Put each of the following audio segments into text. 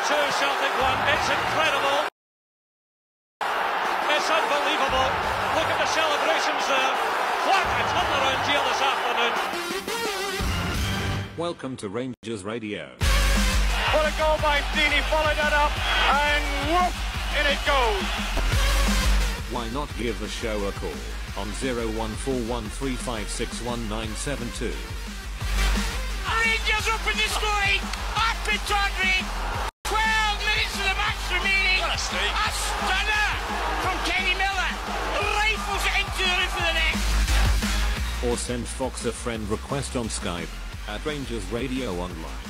2, Celtic 1. It's incredible. It's unbelievable. Look at the celebrations there. What a turnaround here this afternoon. Welcome to Rangers Radio. What a goal by Deeney, followed that up, and whoop, in it goes. Why not give the show a call on 01413561972. Rangers open the scoring. Happy Tawdry. 12 minutes of the match remaining. What a stake. A stunner from Kenny Miller. Rifles it into the roof of the net. Or send Fox a friend request on Skype at RangersRadio.online.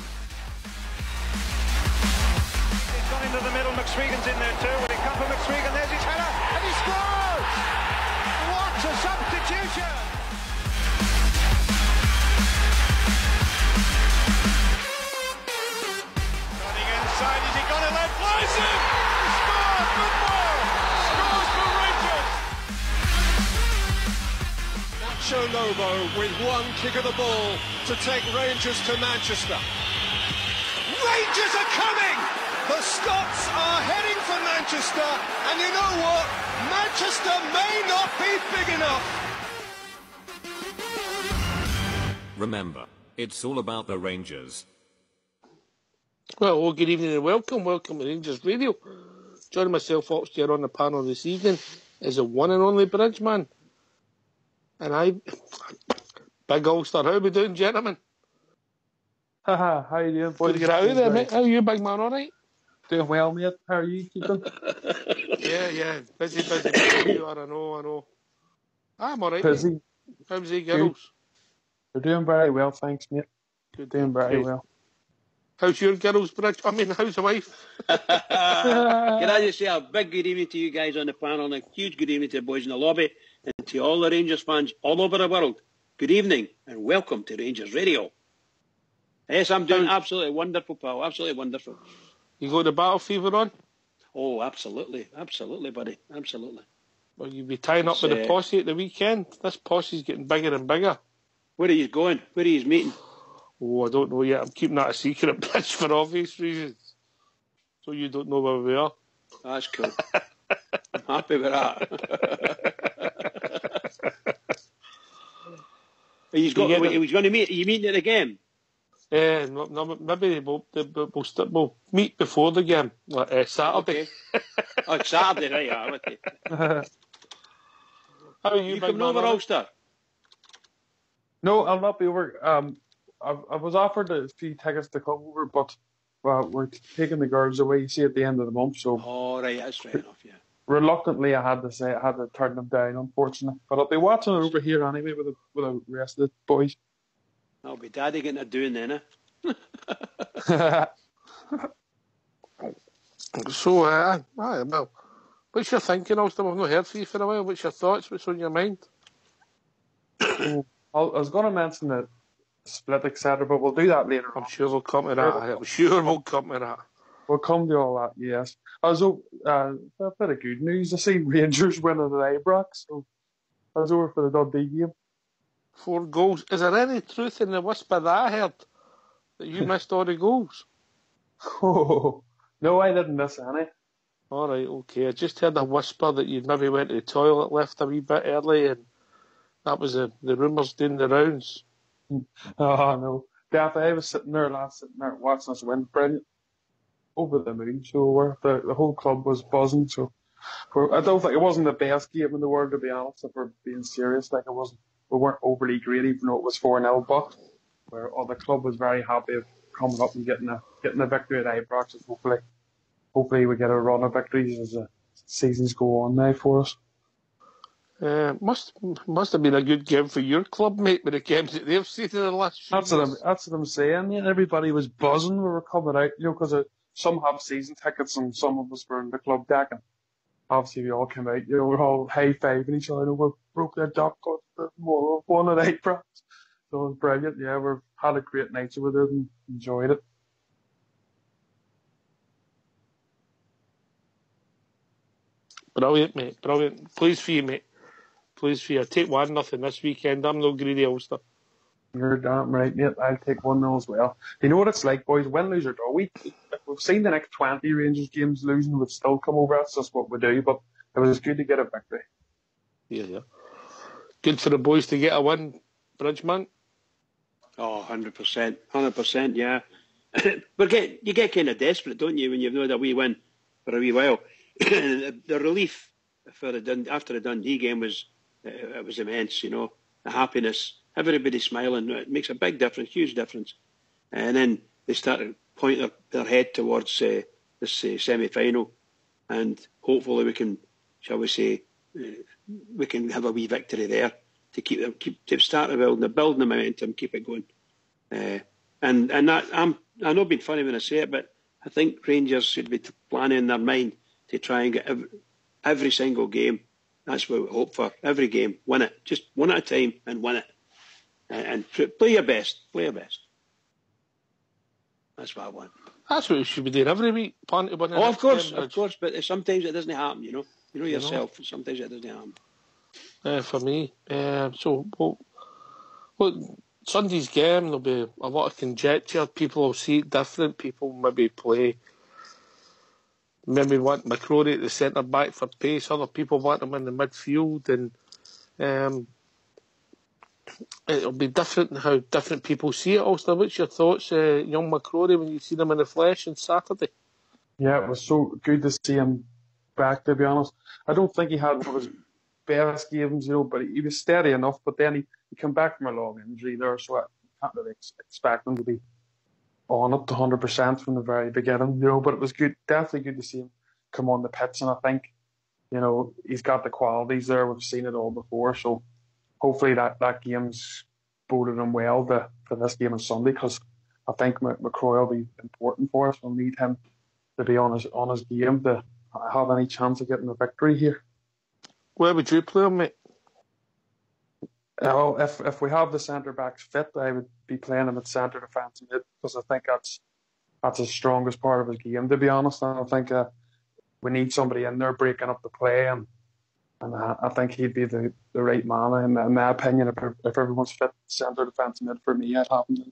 He's gone into the middle. McSwegan's in there too. When he comes for McSwegan, there's his header, and he scores! What a substitution! Running inside, is he going to let flies in? He scores! Good ball! Scores for Rangers! Nacho Lobo with one kick of the ball to take Rangers to Manchester. Rangers are coming! The Scots are heading for Manchester, and you know what? Manchester may not be big enough. Remember, it's all about the Rangers. Well, good evening and welcome to Rangers Radio. Joining myself upstairs on the panel this evening is the one and only Bridgeman. And I, Big Ulster. How are we doing, gentlemen? Haha, how you doing, boys? Good to get out of there, mate. How are you, big man? All right? Doing well, mate. How are you keeping? Yeah. Busy. You are, I know. I'm all right. Busy. Mate. How's the girls? They're doing very well, thanks, mate. Good. Doing very well. How's your girls, Bridge? I mean, how's the wife? Can I just say a big good evening to you guys on the panel and a huge good evening to the boys in the lobby and to all the Rangers fans all over the world. Good evening and welcome to Rangers Radio. Yes, I'm doing absolutely wonderful, pal. Absolutely wonderful. You got the battle fever on? Oh, absolutely, buddy. Absolutely. Well, you'll be tying up with the posse at the weekend. This posse's getting bigger and bigger. Where are you going? Where are you meeting? Oh, I don't know yet. I'm keeping that a secret, Bridge, for obvious reasons. So you don't know where we are. That's cool. I'm happy with that. He's going to meet. Are you meeting at the game? No, maybe we'll meet before the game, like Saturday. Okay. Oh, Saturday, right? Yeah, with you. How are you coming over, Ulster? No, I'll not be over. I was offered a few tickets to come over, but we're taking the girls away. You see, at the end of the month, so. Oh, right, that's fair enough. Yeah. Reluctantly, I had to turn them down, unfortunately. But I'll be watching it over here anyway with the rest of the boys. I'll be daddy getting a doing then, eh? So, well, what's your thinking, Ulster? We've not heard from you for a while. What's your thoughts? What's on your mind? I was going to mention the split, etc., but we'll do that later on. I'm sure we'll come to that. We'll come to all that, yes. A bit of good news. I see Rangers winning at Ibrox, so I was over for the Dundee game. 4 goals. Is there any truth in the whisper that I heard that you missed all the goals? Oh, no, I didn't miss any. All right, okay. I just heard a whisper that you maybe went to the toilet, left a wee bit early, and that was the rumours doing the rounds. Oh, no. Definitely, I was sitting there watching us win. Brilliant. Over the moon. So the whole club was buzzing. So I don't think it wasn't the best game in the world, to be honest, if we're being serious. Like, we weren't overly great, even though it was 4-0, but the club was very happy of coming up and getting a victory at Ibrox. And hopefully we get a run of victories as the seasons go on now for us. Must have been a good game for your club, mate, with the games that they've seen in the last few years. That's what I'm saying. Yeah, everybody was buzzing. We were coming out, because some have season tickets and some of us were in the club deck, and obviously we all came out. We're all high-fiving each other. We broke their duck, won at Ibrox. So it was brilliant. Yeah, we've had a great night with it and enjoyed it. Brilliant, mate. Brilliant. Pleased for you, mate. Pleased for you. I'll take 1-0 this weekend. I'm no greedy, Ulster. You're damn right, mate. I'll take 1-0 as well. You know what it's like, boys? Win, lose, or draw. we've seen the next 20 Rangers games losing would still come over. That's just what we do. But it was good to get a victory. Yeah. Good for the boys to get a win, Bridgeman. Oh, 100%. 100%, yeah. But you get kind of desperate, don't you, when you've had a wee win for a wee while. The relief after the Dundee game was immense, you know. The happiness, everybody smiling, it makes a big difference, huge difference. And then they started pointing their head towards this semi-final, and hopefully we can, shall we say, we can have a wee victory there to keep starting the building the momentum, keep it going. And that, I'm not being funny when I say it, but I think Rangers should be planning in their mind to try and get every single game. That's what we hope for. Every game, win it, just one at a time, and win it, and play your best. Play your best. That's what I want. That's what we should be doing every week. Plan to win. Oh, of course. But sometimes it doesn't happen. You know yourself. Sometimes it doesn't happen. For me, well, Sunday's game, there'll be a lot of conjecture. People will see it different. People maybe want McCrory at the centre back for pace. Other people want him in the midfield, and it'll be different in how different people see it. Also, what's your thoughts, young McCrory, when you see them in the flesh on Saturday? Yeah, it was so good to see him back, to be honest. I don't think he had one of his best games, but he was steady enough. But then he came back from a long injury there, so I can't really expect him to be on it to 100% from the very beginning, But it was good, definitely good to see him come on the pitch, and I think, he's got the qualities there. We've seen it all before, so hopefully that game's boded him well for this game on Sunday, because I think McCrory will be important for us. We'll need him to be on his game to have any chance of getting a victory here. Where would you play him, mate? Well, if we have the centre backs fit, I would be playing him at centre defence mid, because I think that's his strongest part of his game, to be honest. And I think we need somebody in there breaking up the play, and I think he'd be the right man, in my opinion. If everyone's fit, centre defence mid for me, I'd have him.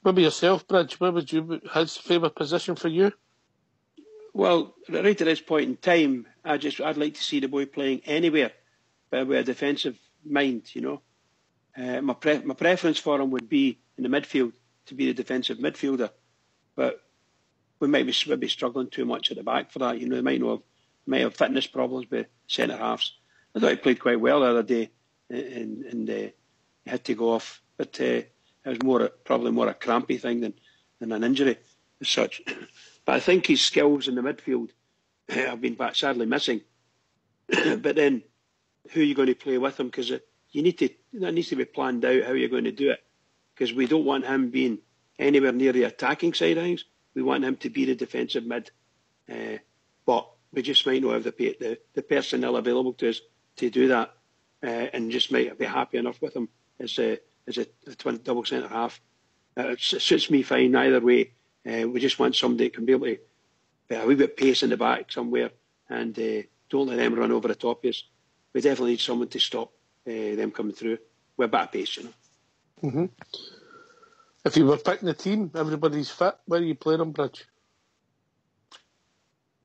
Maybe yourself, Bridge. Where would his favourite position for you? Well, right at this point in time, I'd like to see the boy playing anywhere, but with a defensive mind, My preference for him would be in the midfield, to be the defensive midfielder, but we might be struggling too much at the back for that. They might have fitness problems with centre halves. I thought he played quite well the other day, and he had to go off, but it was probably more a crampy thing than an injury as such. But I think his skills in the midfield have been sadly missing. But then, who are you going to play with him? Because that needs to be planned out how you're going to do it. Because we don't want him being anywhere near the attacking side of things. We want him to be the defensive mid. But we just might not have the personnel available to us to do that, and just might be happy enough with him as a twin double centre half. It suits me fine either way. We just want somebody that can be able to a wee bit pace in the back somewhere, and don't let them run over the top of us. We definitely need someone to stop them coming through with a bit of pace, Mm-hmm. If you were picking the team, everybody's fit, where are you playing them, Bridge?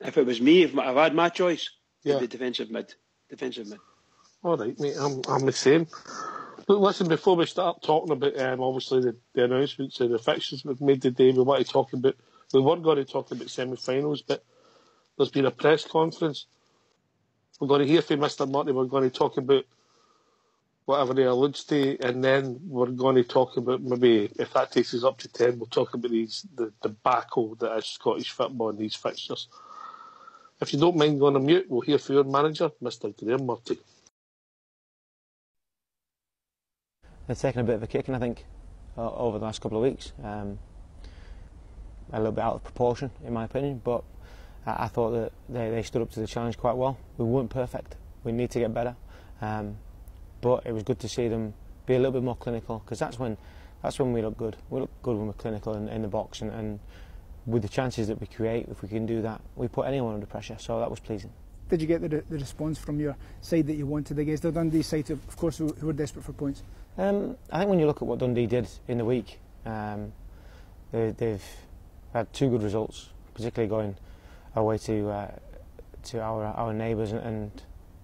If it was me, if I had my choice, it'd be defensive mid. All right, mate, I'm the same. Look, listen, before we start talking about obviously the announcements and the fixtures we've made today, we weren't going to talk about semi-finals, but there's been a press conference. We're going to hear from Mr. Murray. We're going to talk about whatever he alludes to, and then we're going to talk about, maybe if that takes us up to 10, we'll talk about the debacle that is Scottish football and these fixtures. If you don't mind going on mute, we'll hear from your manager, Mr. Graham Murty. They've taken a bit of a kicking, I think, over the last couple of weeks. A little bit out of proportion, in my opinion, but I thought that they stood up to the challenge quite well. We weren't perfect. We need to get better. But it was good to see them be a little bit more clinical, because that's when we look good. We look good when we're clinical in the box, and with the chances that we create, if we can do that, we put anyone under pressure, so that was pleasing. Did you get the response from your side that you wanted against the Dundee side, of course, who were desperate for points? I think when you look at what Dundee did in the week, they they've had 2 good results, particularly going away to our neighbours and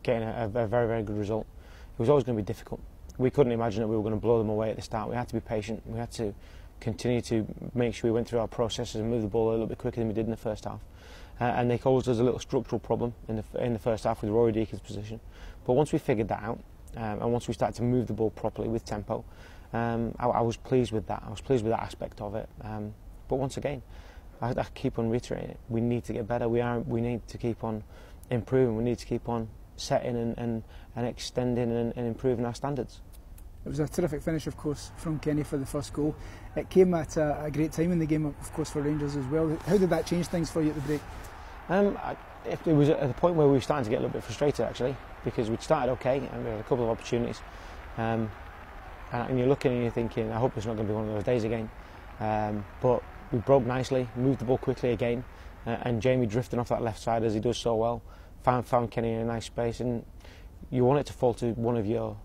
getting a very, very good result. It was always going to be difficult. We couldn't imagine that we were going to blow them away at the start. We had to be patient. We had to continue to make sure we went through our processes and moved the ball a little bit quicker than we did in the first half. And they caused us a little structural problem in the first half with Rory Deacon's position. But once we figured that out, and once we started to move the ball properly with tempo, I was pleased with that. I was pleased with that aspect of it. But once again, I keep on reiterating it. We need to get better. We need to keep on improving. We need to keep on setting and extending and improving our standards. It was a terrific finish, of course, from Kenny for the first goal. It came at a great time in the game, of course, for Rangers as well. How did that change things for you at the break? It was at the point where we were starting to get a little bit frustrated, actually, because we'd started okay and we had a couple of opportunities. And you're looking and you're thinking, I hope it's not going to be one of those days again. But we broke nicely, moved the ball quickly again, and Jamie drifting off that left side as he does so well, found Kenny in a nice space, and you want it to fall to one of your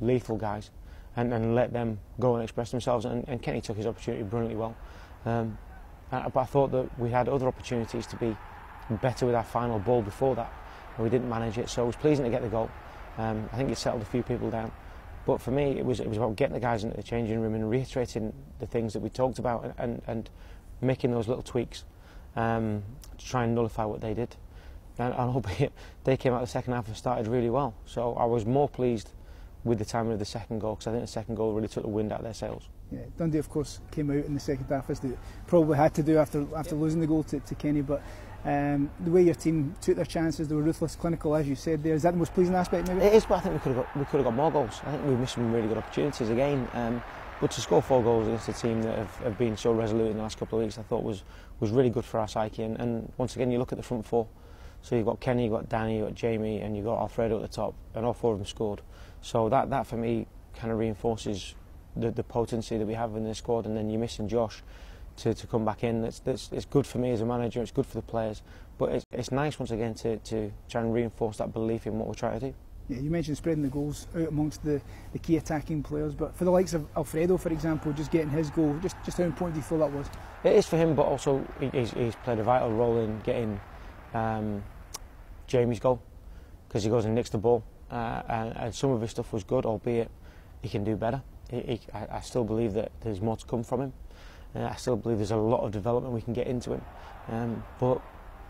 lethal guys and let them go and express themselves, and Kenny took his opportunity brilliantly well. But I thought that we had other opportunities to be better with our final ball before that, and we didn't manage it, so it was pleasing to get the goal. I think it settled a few people down. But for me, it was about getting the guys into the changing room and reiterating the things that we talked about and making those little tweaks to try and nullify what they did. And albeit they came out the second half and started really well. So I was more pleased with the timing of the second goal, because I think the second goal really took the wind out of their sails. Yeah, Dundee, of course, came out in the second half, as they probably had to do after losing the goal to Kenny. But the way your team took their chances, they were ruthless, clinical, as you said there. Is that the most pleasing aspect, maybe? It is, but I think we could have got more goals. I think we missed some really good opportunities again. But to score 4 goals against a team that have been so resolute in the last couple of weeks, I thought was really good for our psyche. And once again, you look at the front 4. So you've got Kenny, you've got Danny, you've got Jamie, and you've got Alfredo at the top, and all 4 of them scored. So that for me kind of reinforces the potency that we have in the squad. And then you're missing Josh to come back in. It's good for me as a manager, it's good for the players, but it's nice once again to try and reinforce that belief in what we're trying to do. Yeah, you mentioned spreading the goals out amongst the key attacking players, but for the likes of Alfredo, for example, just getting his goal, just how important do you feel that was? It is for him, but also he's played a vital role in getting Jamie's goal, because he goes and nicks the ball, and some of his stuff was good, albeit he can do better. I still believe that there's more to come from him. I still believe there's a lot of development we can get into him, but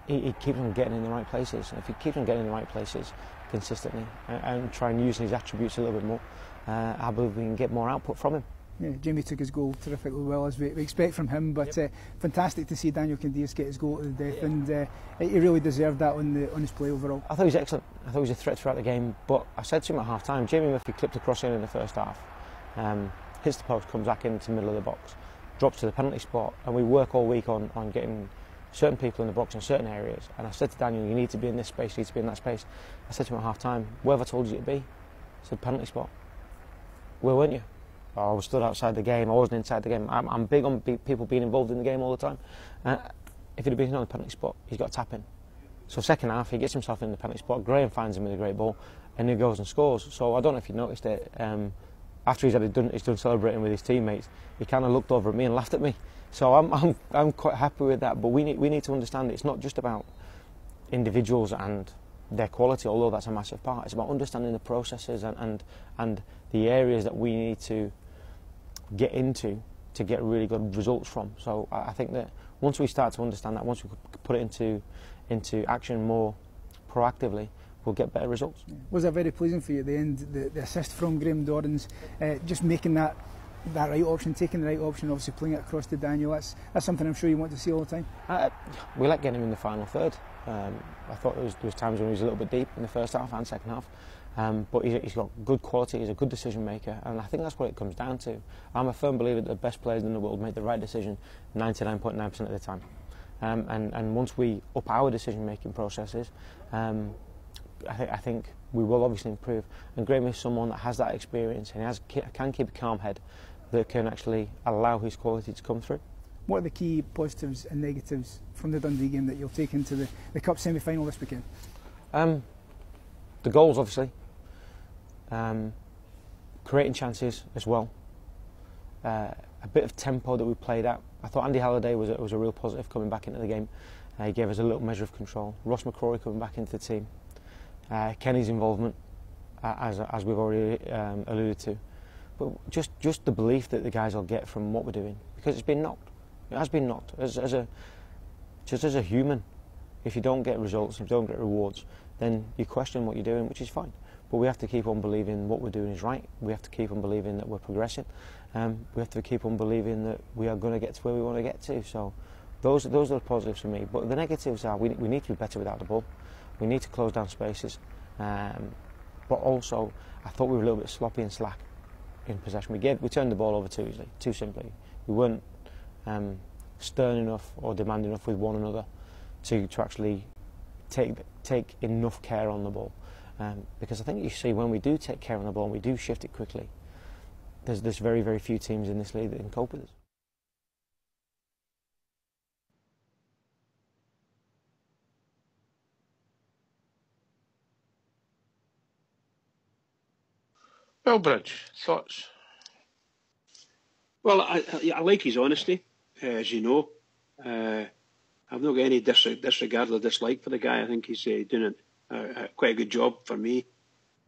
he keeps on getting in the right places. And if he keeps on getting in the right places consistently and try and use his attributes a little bit more, I believe we can get more output from him. Yeah, Jamie took his goal terrifically well, as we expect from him, but fantastic to see Daniel Candeias get his goal to the death, and he really deserved that on his play overall. I thought he was excellent. I thought he was a threat throughout the game, but I said to him at half time, Jamie Murphy clipped a cross in the first half, hits the post, comes back into the middle of the box, drops to the penalty spot, and we work all week on getting certain people in the box in certain areas. And I said to Daniel, you need to be in this space, you need to be in that space. I said to him at half time, where have I told you to be? I said, penalty spot. Where weren't you? I was stood outside the game, I wasn't inside the game. I'm big on people being involved in the game all the time. If he'd have been on the penalty spot, he's got to tap in. So second half, he gets himself in the penalty spot, Graham finds him with a great ball, and he goes and scores. So I don't know if you noticed it, after he's done celebrating with his teammates, he kind of looked over at me and laughed at me. So I'm quite happy with that. But we need to understand it's not just about individuals and their quality, although that's a massive part. It's about understanding the processes and the areas that we need to get into to get really good results from. So I think that once we start to understand that, once we put it into action more proactively, we'll get better results. Yeah. Was that very pleasing for you at the end, the assist from Graham Dorrans, just making that right option, taking the right option, obviously playing it across to Daniel? That's something I'm sure you want to see all the time. We like getting him in the final third. I thought there was times when he was a little bit deep in the first half and second half, but he's got good quality, he's a good decision maker, and I think that's what it comes down to. I'm a firm believer that the best players in the world make the right decision 99.9% of the time, and once we up our decision making processes, I think we will obviously improve. And Graham is someone that has that experience and can keep a calm head that can actually allow his quality to come through. What are the key positives and negatives from the Dundee game that you'll take into the Cup semi-final this weekend? The goals, obviously. Creating chances as well. I bit of tempo that we played at. I thought Andy Halliday was a real positive coming back into the game. He gave us a little measure of control. Ross McCrory coming back into the team. Kenny's involvement, as we've already alluded to. But just the belief that the guys will get from what we're doing, because it's been knocked. It has been knocked. As a human, if you don't get results, if you don't get rewards, then you question what you're doing, which is fine. But we have to keep on believing what we're doing is right. We have to keep on believing that we're progressing. We have to keep on believing that we are going to get to where we want to get to. So those are the positives for me. But the negatives are we need to be better without the ball. We need to close down spaces. But also, I thought we were a little bit sloppy and slack in possession. We turned the ball over too easily, too simply. We weren't stern enough or demanding enough with one another to actually take enough care on the ball. Because I think you see when we do take care on the ball and we do shift it quickly, there's very, very few teams in this league that can cope with us. Well, Bridge, thoughts? Well, I like his honesty, as you know. I've not got any disregard or dislike for the guy. I think he's doing quite a good job for me.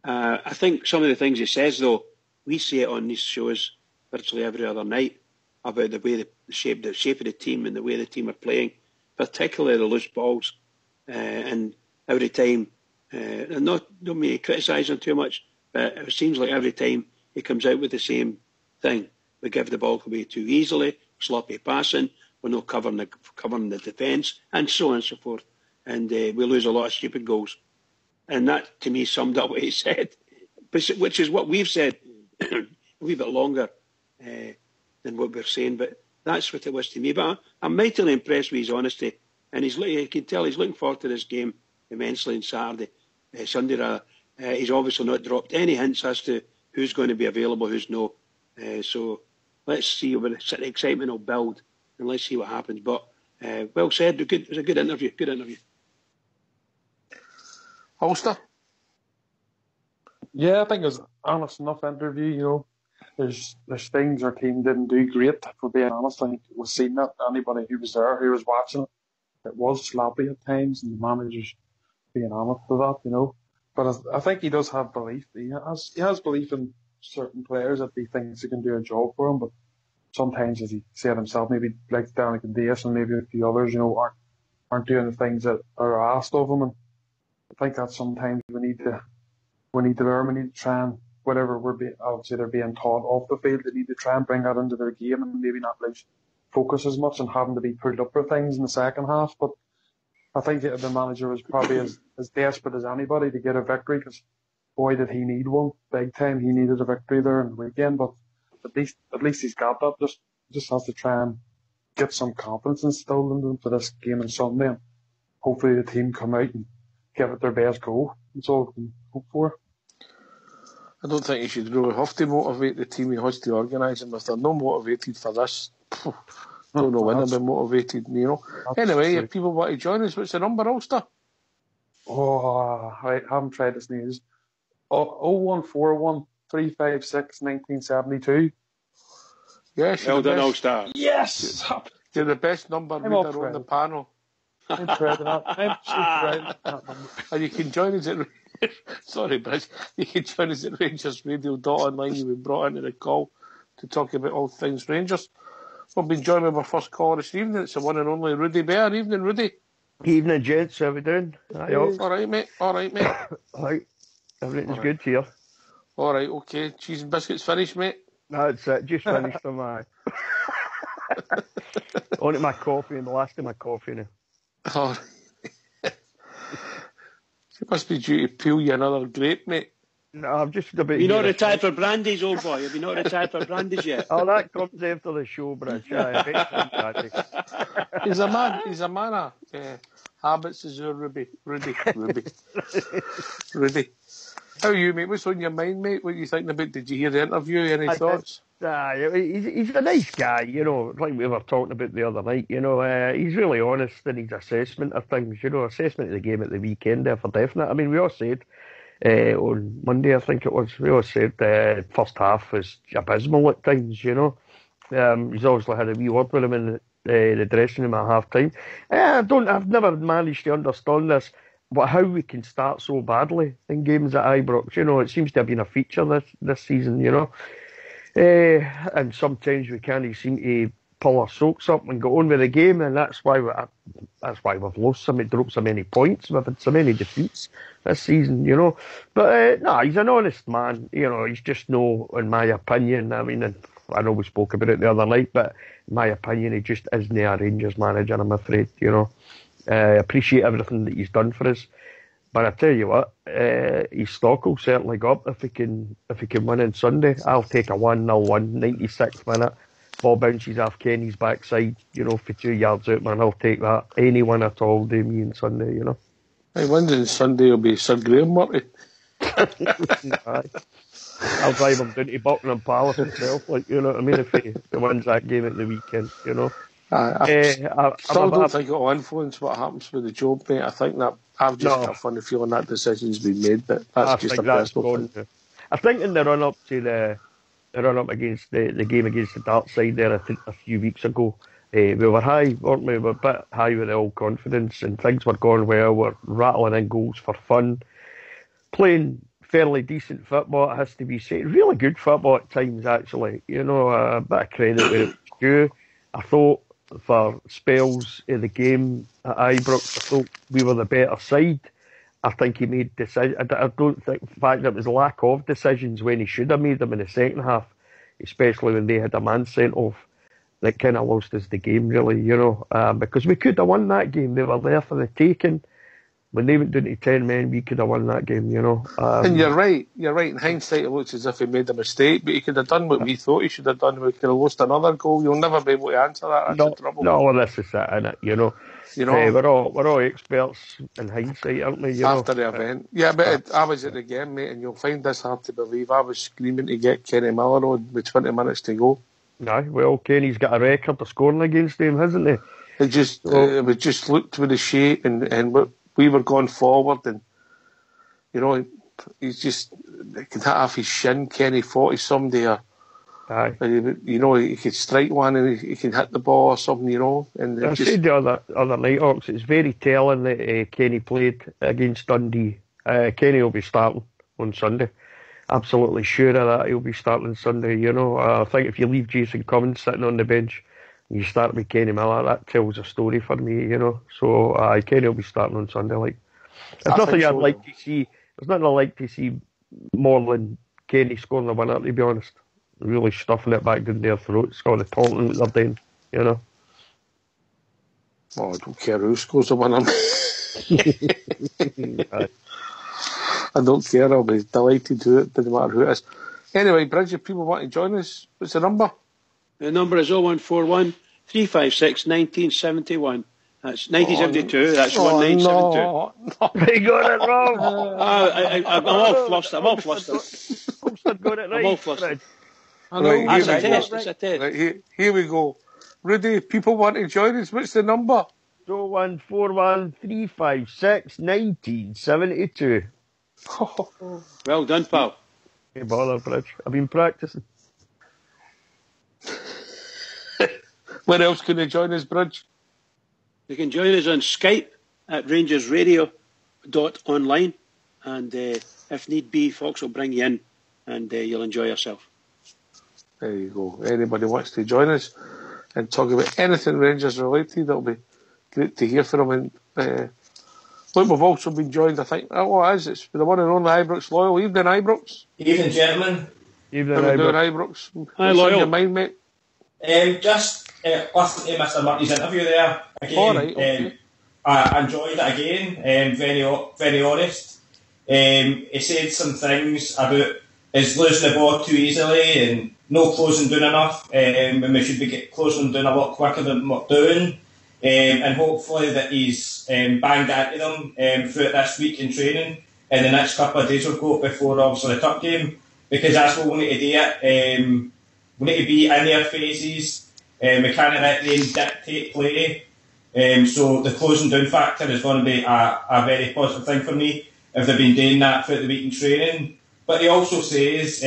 I think some of the things he says, though, we see it on these shows virtually every other night about the way the shape of the team and the way the team are playing, particularly the loose balls. And every time, and don't mean to criticise him too much, but it seems like every time he comes out with the same thing. We give the ball away too easily, sloppy passing, we're not covering the defence, and so on and so forth. And we lose a lot of stupid goals. And that, to me, summed up what he said, which is what we've said a wee bit longer than what we're saying. But that's what it was to me. But I'm mightily impressed with his honesty. And you can tell he's looking forward to this game immensely on Sunday. He's obviously not dropped any hints as to who's going to be available, who's no. So let's see where the excitement will build, and let's see what happens. But well said. It was a good interview. Good interview. Ulster? Yeah, I think it was an honest enough interview. You know, there's things our team didn't do great. For being honest, I think we've seen that. Anybody who was there, who was watching it, it was sloppy at times, and the managers being honest with that. You know, but I think he does have belief. He has belief in certain players that he thinks he can do a job for him, but sometimes, as he said himself, maybe like Darren Candace and maybe a few others, you know, aren't doing the things that are asked of him. And I think that sometimes we need to learn. We need to try and whatever obviously they're being taught off the field, they need to try and bring that into their game and maybe not lose focus as much and having to be pulled up for things in the second half. But I think the manager was probably as desperate as anybody to get a victory, because boy did he need one big time. He needed a victory there in the weekend, but at least he's got that. Just has to try and get some confidence instilled into him for this game on Sunday, and hopefully the team come out and give it their best go. That's all we can hope for. I don't think you should really have to motivate the team. He has to organise them. If they're not motivated for this, don't know when they'll be motivated, you know. Anyway, if people want to join us, what's the number, Ulster? Oh, I haven't tried this news. 0141 356 1972. Yes, well done, Ulster. Yes! You're the best number reader on the panel. I'm proud of that. I'm so proud of that number. And you can join us at sorry, Bridge. You can join us at RangersRadio.online. You've been brought into the call to talk about all things Rangers. We've been joined with our first caller this evening. It's the one and only Rudy Bear. Evening, Rudy. Evening, gents. How we doing? All right, mate. All right. Everything's good here. All right, okay. Cheese and biscuits finished, mate? That's it. Just finished them. On to my coffee, and the last of my coffee now. Oh. You must be due to peel you another grape, mate. No, I'm just a bit... You're not retired for brandies, old boy. Have you not retired for brandies yet? Oh, that comes after the show, Bridge. He's a man of habits, is your Rudy. Rudy. How are you, mate? What's on your mind, mate? What are you thinking about? Did you hear the interview? Any thoughts? He's a nice guy, you know, like we were talking about the other night, you know. He's really honest in his assessment of things, you know, assessment of the game at the weekend there for definite. I mean, we all said on Monday, I think it was, we all said first half was abysmal at times, you know. He's obviously had a wee word with him in the dressing room at half time. I've never managed to understand this, but how we can start so badly in games at Ibrox. It seems to have been a feature this season, and sometimes we can't seem to pull our socks up and go on with the game, and that's why we've dropped so many points. We've had so many defeats this season, But he's an honest man. He's just in my opinion. I mean, I know we spoke about it the other night, but in my opinion, he just isn't a Rangers manager. I'm afraid. I appreciate everything that he's done for us. But I tell you what, his stock will certainly go up if he can win on Sunday. I'll take a 1-0 win, 96th minute. Ball bounces off Kenny's backside, for 2 yards out, man. I'll take that. Anyone at all do me on Sunday, Hey, wins on Sunday will be Sir Graham Murray. I'll drive him down to Buckingham Palace himself, if he wins that game at the weekend, I still don't think it'll influence what happens with the job, mate. I think that I've just got a funny feeling that decision's been made, but that's just a personal thing. I think in the run-up to the run-up against the game against the Dark side there a few weeks ago, we were high, weren't we? We were a bit high with all confidence, and things were going well. We're rattling in goals for fun, playing fairly decent football, it has to be said. Really good football at times, actually. A bit of credit where it was due. I thought for spells of the game at Ibrox, I thought we were the better side. I think he made decisions. I don't think, in fact, it was lack of decisions when he should have made them in the second half, especially when they had a man sent off. That kind of lost us the game, really, because we could have won that game. They were there for the taking. When they went down to 10 men, we could have won that game, And you're right. In hindsight, it looks as if he made a mistake, but he could have done what we thought he should have done. We could have lost another goal. You'll never be able to answer that. That's the trouble. No, well, this is it, innit, we're all experts in hindsight, aren't we? After the event. Yeah, but I was at the game, mate, and you'll find this hard to believe. I was screaming to get Kenny Miller on with 20 minutes to go. Aye, well, Kenny's got a record of scoring against him, hasn't he? It just looked with the shape and we were going forward, and he's just he can hit off his shin. Kenny 40 somebody, aye, and he could strike one and he can hit the ball or something, And I said the other night, Ox, it's very telling that Kenny played against Dundee. Kenny will be starting on Sunday. Absolutely sure of that. He'll be starting Sunday. I think if you leave Jason Cummins sitting on the bench, you start with Kenny Miller, that tells a story for me, So Kenny will be starting on Sunday. There's nothing I'd like to see. There's nothing I'd like to see more than Kenny scoring the winner, to be honest. Really stuffing it back down their throats, all the taunting that they're doing, Oh, I don't care who scores the winner. I don't care. I'll be delighted to do it. Doesn't matter who it is. Anyway, Bridge, if people want to join us, what's the number? The number is 0141 356 1971. That's 1972. That's 1972. No. They got it wrong. I'm all flustered. I'm all flustered. Got it right. I'm all flustered. Right, that's a test. It's a test. Right, here we go. Rudy, if people want to join us, what's the number? 0141 356 1972. Well done, pal. Hey, bother, Bridge. I've been practicing. Where else can they join us, Bridge? You can join us on Skype at RangersRadio.online, and if need be, Fox will bring you in, and you'll enjoy yourself. There you go. Anybody wants to join us and talk about anything Rangers related, that'll be great to hear from them. And look, we've also been joined, I think, it's the one and only Ibrox Loyal. Evening, Ibrox. Evening, gentlemen. Evening, Ibrox. Hi, Loyal. What's on your mind, mate? Just listening to Mr. Murty's interview there again. All right, okay. I enjoyed it again. Very honest. He said some things about us losing the ball too easily and no closing down enough, when we should be closing them down a lot quicker than we're doing. And hopefully that he's banged into them throughout this week in training and the next couple of days we've got before obviously the cup game, because that's what we need to do it. We need to be in their faces. We can't let them dictate play. So the closing down factor is going to be a very positive thing for me if they've been doing that throughout the week in training. But he also says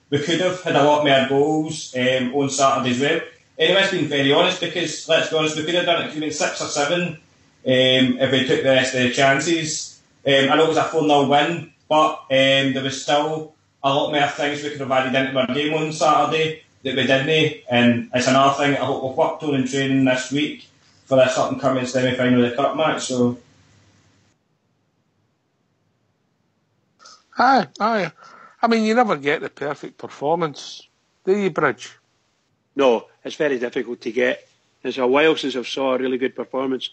we could have had a lot more goals on Saturday as well. Anyway, it's been very honest because, let's be honest, we could have done it. It could have been 6 or 7 if we took the rest of the chances. I know it was a 4-0 win, but there was still a lot more things we could have added into our game on Saturday that we didn't. And it's another thing I hope we've worked on in training this week for this up-and-coming semi-final of the Cup match. So, Aye. I mean, you never get the perfect performance, do you, Bridge? No, it's very difficult to get. It's a while since I've saw a really good performance.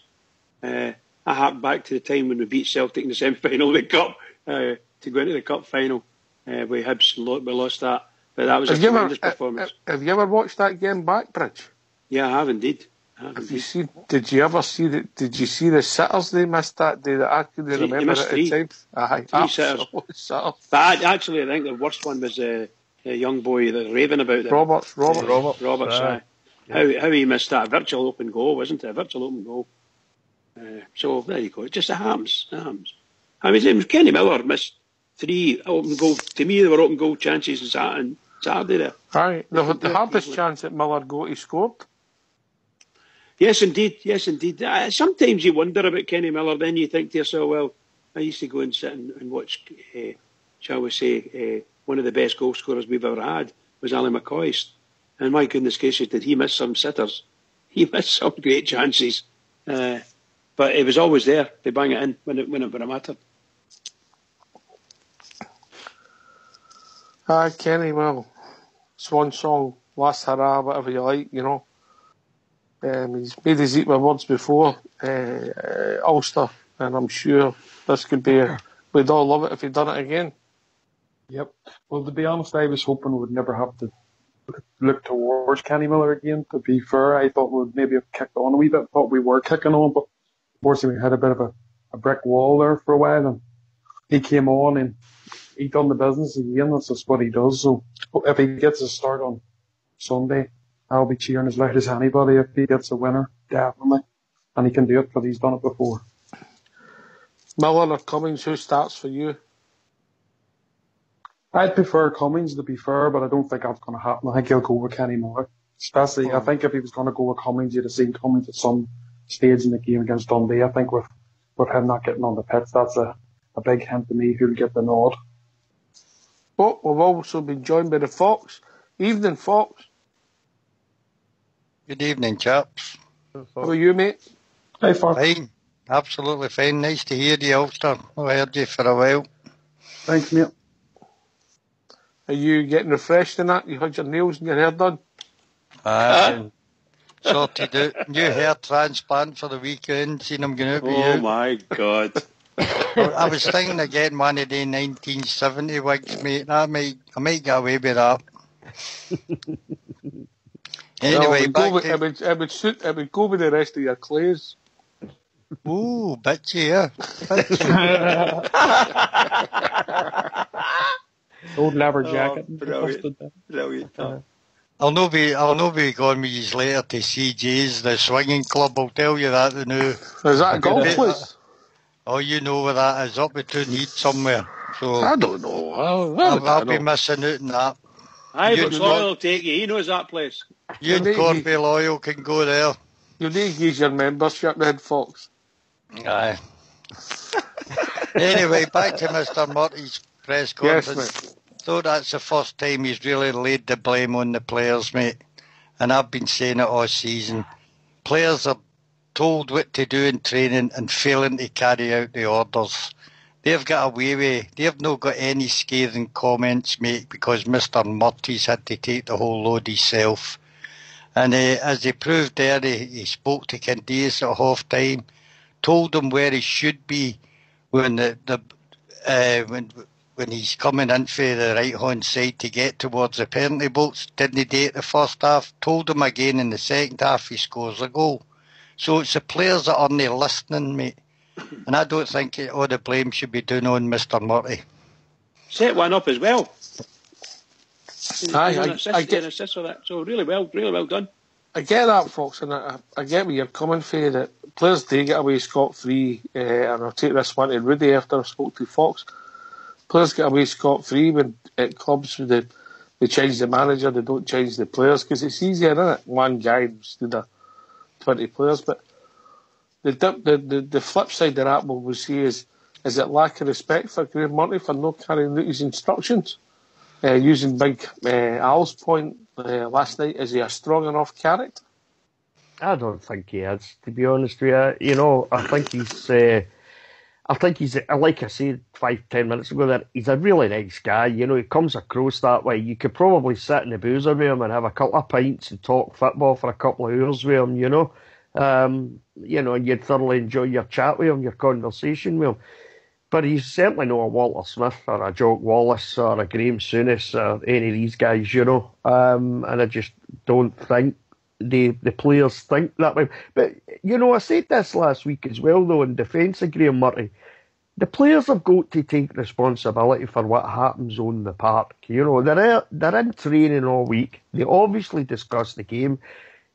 I hark back to the time when we beat Celtic in the semi-final of the Cup to go into the Cup final. We Hibs, we lost that. But that was a tremendous performance. Have you ever watched that game back, Bridge? Yeah, I have indeed. Did you ever see Did you see the sitters they missed that day? That I couldn't remember at the time. Aye, three sitters. But actually, I think the worst one was a young boy that's raving about it. Roberts. Aye. How he missed that virtual open goal, wasn't it? A virtual open goal. So there you go. It just happens. I mean, Kenny Miller missed 3 open goal. To me, there were open goal chances on Saturday there. Aye, the hardest chance that Miller got, he scored. Yes, indeed. Sometimes you wonder about Kenny Miller. Then you think to yourself, well, I used to go and sit and watch, shall we say, one of the best goal scorers we've ever had was Ali McCoist. And my goodness gracious, did he miss some sitters? He missed some great chances. But it was always there. They bang it in when it mattered. Kenny, well, swan song, last hurrah, whatever you like, you know. He's made his eat with words before, Ulster, and I'm sure this could be we'd all love it if he'd done it again. Yep. Well, to be honest, I was hoping we'd never have to look towards Kenny Miller again. To be fair, I thought we'd maybe have kicked on a wee bit, thought we were kicking on, but unfortunately we had a bit of a brick wall there for a while, and he came on and he done the business again. That's just what he does. So if he gets a start on Sunday, I'll be cheering as loud as anybody if he gets a winner, definitely. And he can do it because he's done it before. Miller or Cummings, who starts for you? I'd prefer Cummings, to be fair, but I don't think that's going to happen. I think he'll go with Kenny Miller. Especially, I think if he was going to go with Cummings, you'd have seen Cummings at some stage in the game against Dundee. I think with him not getting on the pitch, that's a big hint to me who'll get the nod. But we've also been joined by the Fox. Evening, Fox. Good evening, chaps. How are you, mate? Hi, Fox. Fine. Absolutely fine. Nice to hear you, Ulster. I heard you for a while. Thanks, mate. Are you getting refreshed in that? You had your nails and your hair done? Aye. Sorted out. New hair transplant for the weekend. Seen them going out with you. Oh, my God. I was thinking of getting one of the 1970 wigs, mate. I might get away with that. Anyway, it would go with the rest of your clothes. Ooh, bitchy, yeah. Old leather jacket. Brilliant. I'll no be going with you later to CJ's, the swinging club. I'll tell you that now. Is that a golf place? Oh, you know where that is, up between Heat somewhere. So I don't know. I'll be missing out on that. Aye, but Loyal will take you. He knows that place. You and Corby Loyal can go there. You need to use your membership then, Fox. Aye. Anyway, back to Mr. Murty's press conference. Yes, mate. Though that's the first time he's really laid the blame on the players, mate. And I've been saying it all season. Players are told what to do in training and failing to carry out the orders. They've got away with, they've not got any scathing comments, mate, because Mr. Murty's had to take the whole load himself. And as he proved there, he spoke to Candias at half time, told him where he should be when when he's coming in for the right-hand side to get towards the penalty box. Didn't he do it the first half? Told him again in the second half, he scores a goal. So it's the players that aren't listening, mate. And I don't think all the blame should be done on Mr. Murty. Set one up as well. I get an assist for that. So really well done. I get that, Fox, and I get where you're coming from, that players do get away scot-free, and I'll take this one to Rudy after I spoke to Fox. Players get away scot-free when at clubs with the they change the manager, they don't change the players, because it's easier, isn't it? One guy instead of 20 players. But the flip side of that, what we'll see is it lack of respect for Graham Murphy for not carrying out his instructions? Using Big Al's point last night, is he a strong enough character? I don't think he is, to be honest with you. You know, I think he's, like I said 5-10 minutes ago, that he's a really nice guy. You know, he comes across that way. You could probably sit in the boozer with him and have a couple of pints and talk football for a couple of hours with him, you know. And you'd thoroughly enjoy your chat with him, your conversation with him. But he's certainly not a Walter Smith or a Jock Wallace or a Graham Souness or any of these guys, you know. And I just don't think the players think that way. But, you know, I said this last week as well, though, in defence of Graham Murray. The players have got to take responsibility for what happens on the park. You know, they're in training all week. They obviously discuss the game.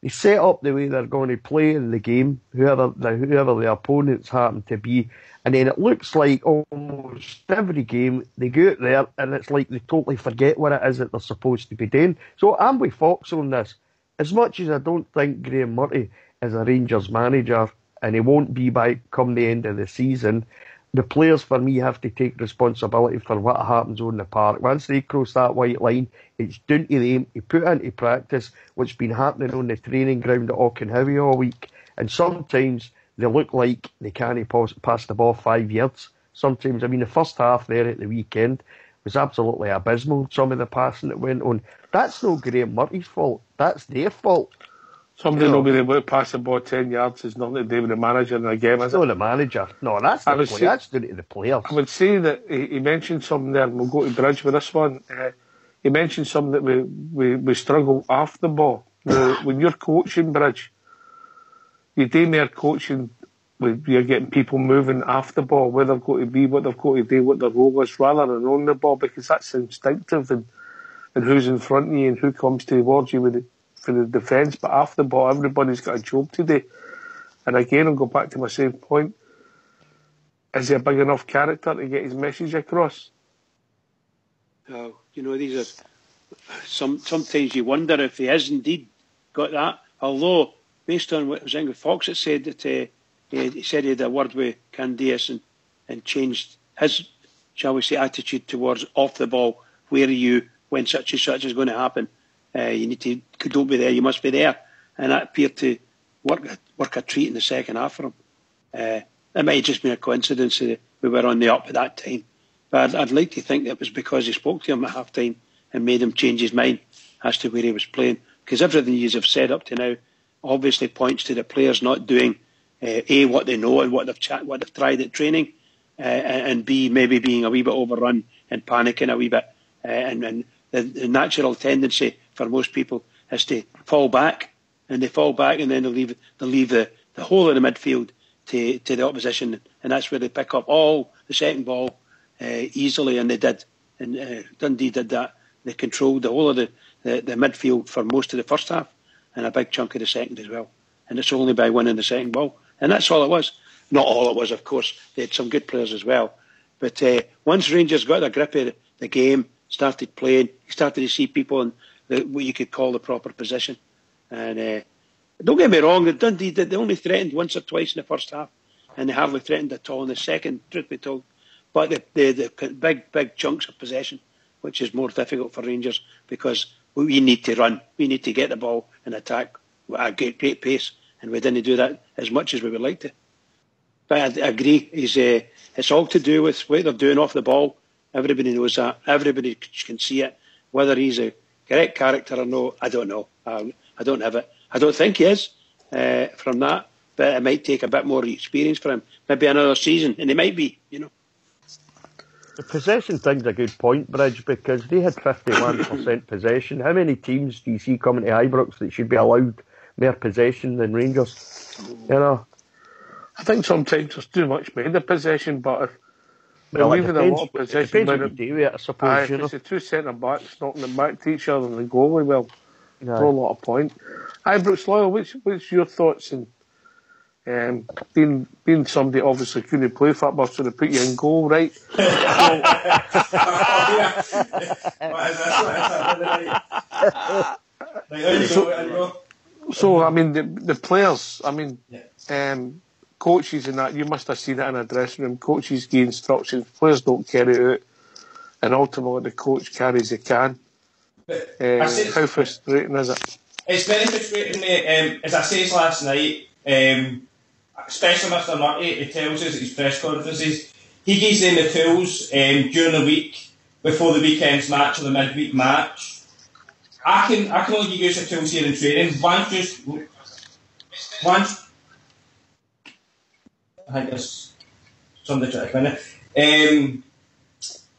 They set up the way they're going to play in the game, whoever the opponents happen to be. And then it looks like almost every game they go out there and it's like they totally forget what it is that they're supposed to be doing. So I'm with Fox on this. As much as I don't think Graham Murray is a Rangers manager and he won't be by come the end of the season, the players for me have to take responsibility for what happens on the park. Once they cross that white line, it's down to them to put into practice what's been happening on the training ground at Auchenheavy all week. And sometimes they look like they can't pass the ball 5 yards. Sometimes, I mean, the first half there at the weekend was absolutely abysmal, some of the passing that went on. That's not Graham Murray's fault. That's their fault. Somebody not being able to pass the ball 10 yards is nothing to do with the manager in a game, is it? Not the manager. No, that's the player. That's down to the players. I would say that he mentioned something there, and we'll go to Bridge with this one. He mentioned something that we struggle off the ball. Now, when you're coaching, Bridge, you do more coaching when you're getting people moving off the ball, where they've got to be, what they've got to do, what their role is, rather than on the ball, because that's instinctive and who's in front of you and who comes towards you for the defence. But off the ball, everybody's got a job to do. And again, I'll go back to my same point. Is he a big enough character to get his message across? You know, these are sometimes you wonder if he has indeed got that. Although, based on what was in with Fox, it said that he said he had a word with Candias and changed his, shall we say, attitude towards off the ball. Where are you when such and such is going to happen? You need to, don't be there, you must be there. And that appeared to work a treat in the second half for him. It might have just been a coincidence that we were on the up at that time. But I'd like to think that it was because he spoke to him at half time and made him change his mind as to where he was playing. Because everything you have said up to now obviously points to the players not doing A, what they know and what they've tried at training, and B, maybe being a wee bit overrun and panicking a wee bit. And the natural tendency for most people is to fall back, and they fall back and then they leave the whole of the midfield to the opposition, and that's where they pick up all the second ball easily, and they did. And Dundee did that. They controlled the whole of the midfield for most of the first half and a big chunk of the second as well. And it's only by winning the second ball. And that's all it was. Not all it was, of course. They had some good players as well. But once Rangers got a grip of the game, started playing, you started to see people in what you could call the proper position. And don't get me wrong, Dundee they only threatened once or twice in the first half, and they hardly threatened at all in the second, truth be told. But the big chunks of possession, which is more difficult for Rangers, because we need to run, we need to get the ball and attack at a great pace, and we didn't do that as much as we would like to. But I agree, it's all to do with what they're doing off the ball. Everybody knows that. Everybody can see it. Whether he's a correct character or no, I don't know. I don't have it. I don't think he is from that, but it might take a bit more experience for him. Maybe another season, and he might be, you know. The possession thing's a good point, Bridge, because they had 51% possession. How many teams do you see coming to Ibrox that should be allowed more possession than Rangers? You know, I think sometimes there's too much made of possession, but if well, leaving a lot of possession, it depends what you do with it, I suppose. If it's the two centre backs knocking them back to each other and the goalie, well, for a lot of point. Ibrox Loyal, what's your thoughts? And Being somebody obviously couldn't play football, so they put you in goal, right? So I mean, the players, I mean, coaches and that, you must have seen it in a dressing room. Coaches give instructions, players don't carry it out, and ultimately the coach carries the can. How frustrating is it? It's very frustrating, mate. As I said last night, especially Mr. Murray, he tells us at his press conferences, he gives them the tools during the week, before the weekend's match or the midweek match. I can only give you the tools here in training. I think there's somebody trying to come in.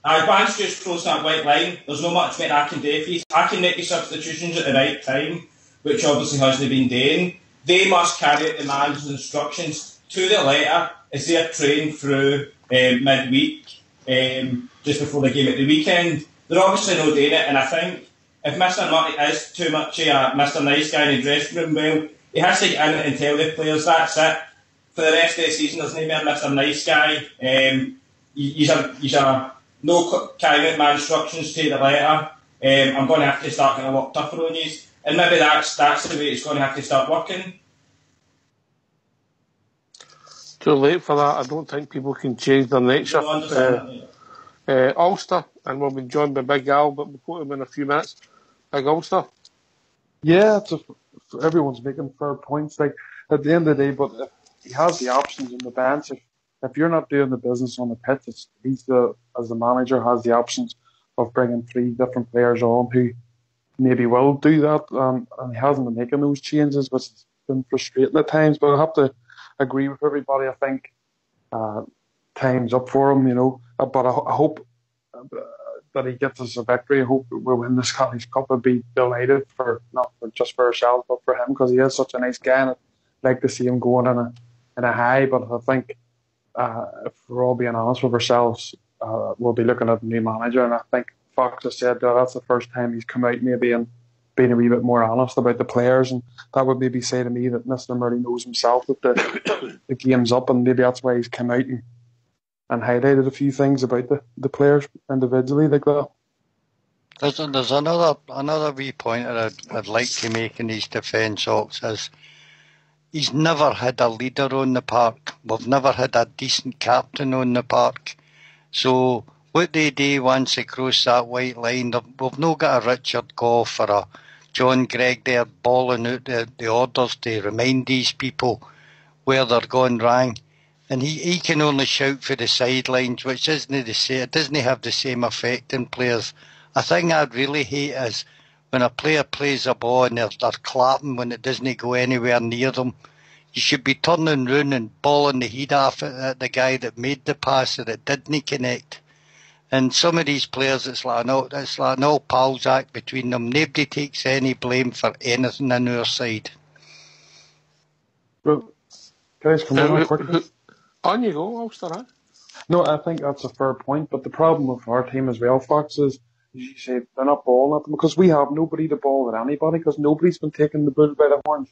Once just cross that white line, there's not much more I can do for you. I can make the substitutions at the right time, which obviously hasn't been done. They must carry out the manager's instructions to the letter as they're trained through midweek, just before the game at the weekend. They're obviously not doing it, and I think if Mr. Murray is too much of a Mr. Nice Guy in the dressing room, well, he has to get in and tell the players that's it. For the rest of the season, there's no more Mr. Nice Guy. He's no carrying out my instructions to the letter. I'm going to have to start getting a lot tougher on you. And maybe that's the way it's going to have to start working. Too late for that. I don't think people can change their nature. Ulster, and we'll be joined by Big Al, but we'll put him in a few minutes. Big Ulster. Yeah, everyone's making fair points. Like at the end of the day, but he has the options on the bench. If you're not doing the business on the pitch, as the manager has the options of bringing 3 different players on who maybe will do that, and he hasn't been making those changes, which has been frustrating at times. But I have to agree with everybody. I think time's up for him, you know. But I hope that he gets us a victory. I hope we'll win the Scottish Cup. I'd be delighted not just for ourselves, but for him, because he is such a nice guy, and I'd like to see him going in a high. But I think if we're all being honest with ourselves, we'll be looking at a new manager, and I think Fox has said that's the first time he's come out maybe and been a wee bit more honest about the players, and that would maybe say to me that Mr. Murray knows himself that the game's up, and maybe that's why he's come out and highlighted a few things about the players individually like that. There's another wee point that I'd like to make in his defence, Ox, is he's never had a leader on the park. We've never had a decent captain on the park. So what they do once they cross that white line, we've not got a Richard Gough or a John Gregg there bawling out the orders to remind these people where they're going wrong. And he can only shout for the sidelines, which isn't the same. It doesn't have the same effect in players. A thing I'd really hate is when a player plays a ball and they're clapping when it doesn't go anywhere near them. You should be turning round and bawling the heat off at the guy that made the pass that it didn't connect. And some of these players, it's like an all pals act between them. Nobody takes any blame for anything on our side. Well, guys, come on quickly. On you go, Ulster, huh? No, I think that's a fair point, but the problem with our team as well, Fox, is you say they're not balling at them because we have nobody to ball at anybody because nobody's been taking the bull by the horns.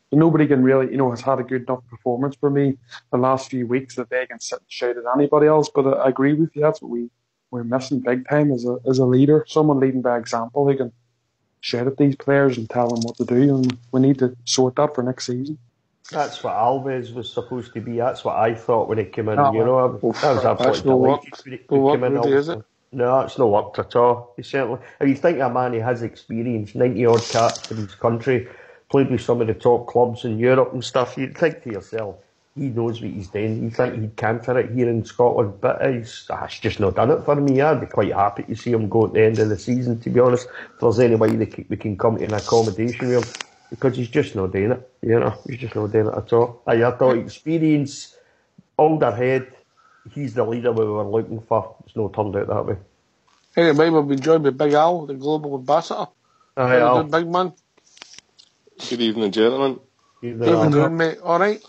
So nobody can really, has had a good enough performance for me the last few weeks that they can sit and shout at anybody else. But I agree with you, that's what we're missing big time as a leader, someone leading by example who can shout at these players and tell them what to do, and we need to sort that for next season. That's what Alves was supposed to be. That's what I thought when he came in. I was absolutely delighted when he came in. Is it? No, it's not worked at all. He certainly. If you think a man who has experience, 90-odd caps for his country, played with some of the top clubs in Europe and stuff, you'd think to yourself, he knows what he's doing. You think he'd canter it here in Scotland, but it's just not done it for me. I'd be quite happy to see him go at the end of the season, to be honest, if there's any way we can come to an accommodation with him. Because he's just not doing it, he's just not doing it at all. I thought experience, older head, he's the leader we were looking for. It's not turned out that way. Anyway, we've been joined by Big Al, the global ambassador. Hi, Al. Big man. Good evening, gentlemen. How you doing, mate? All right?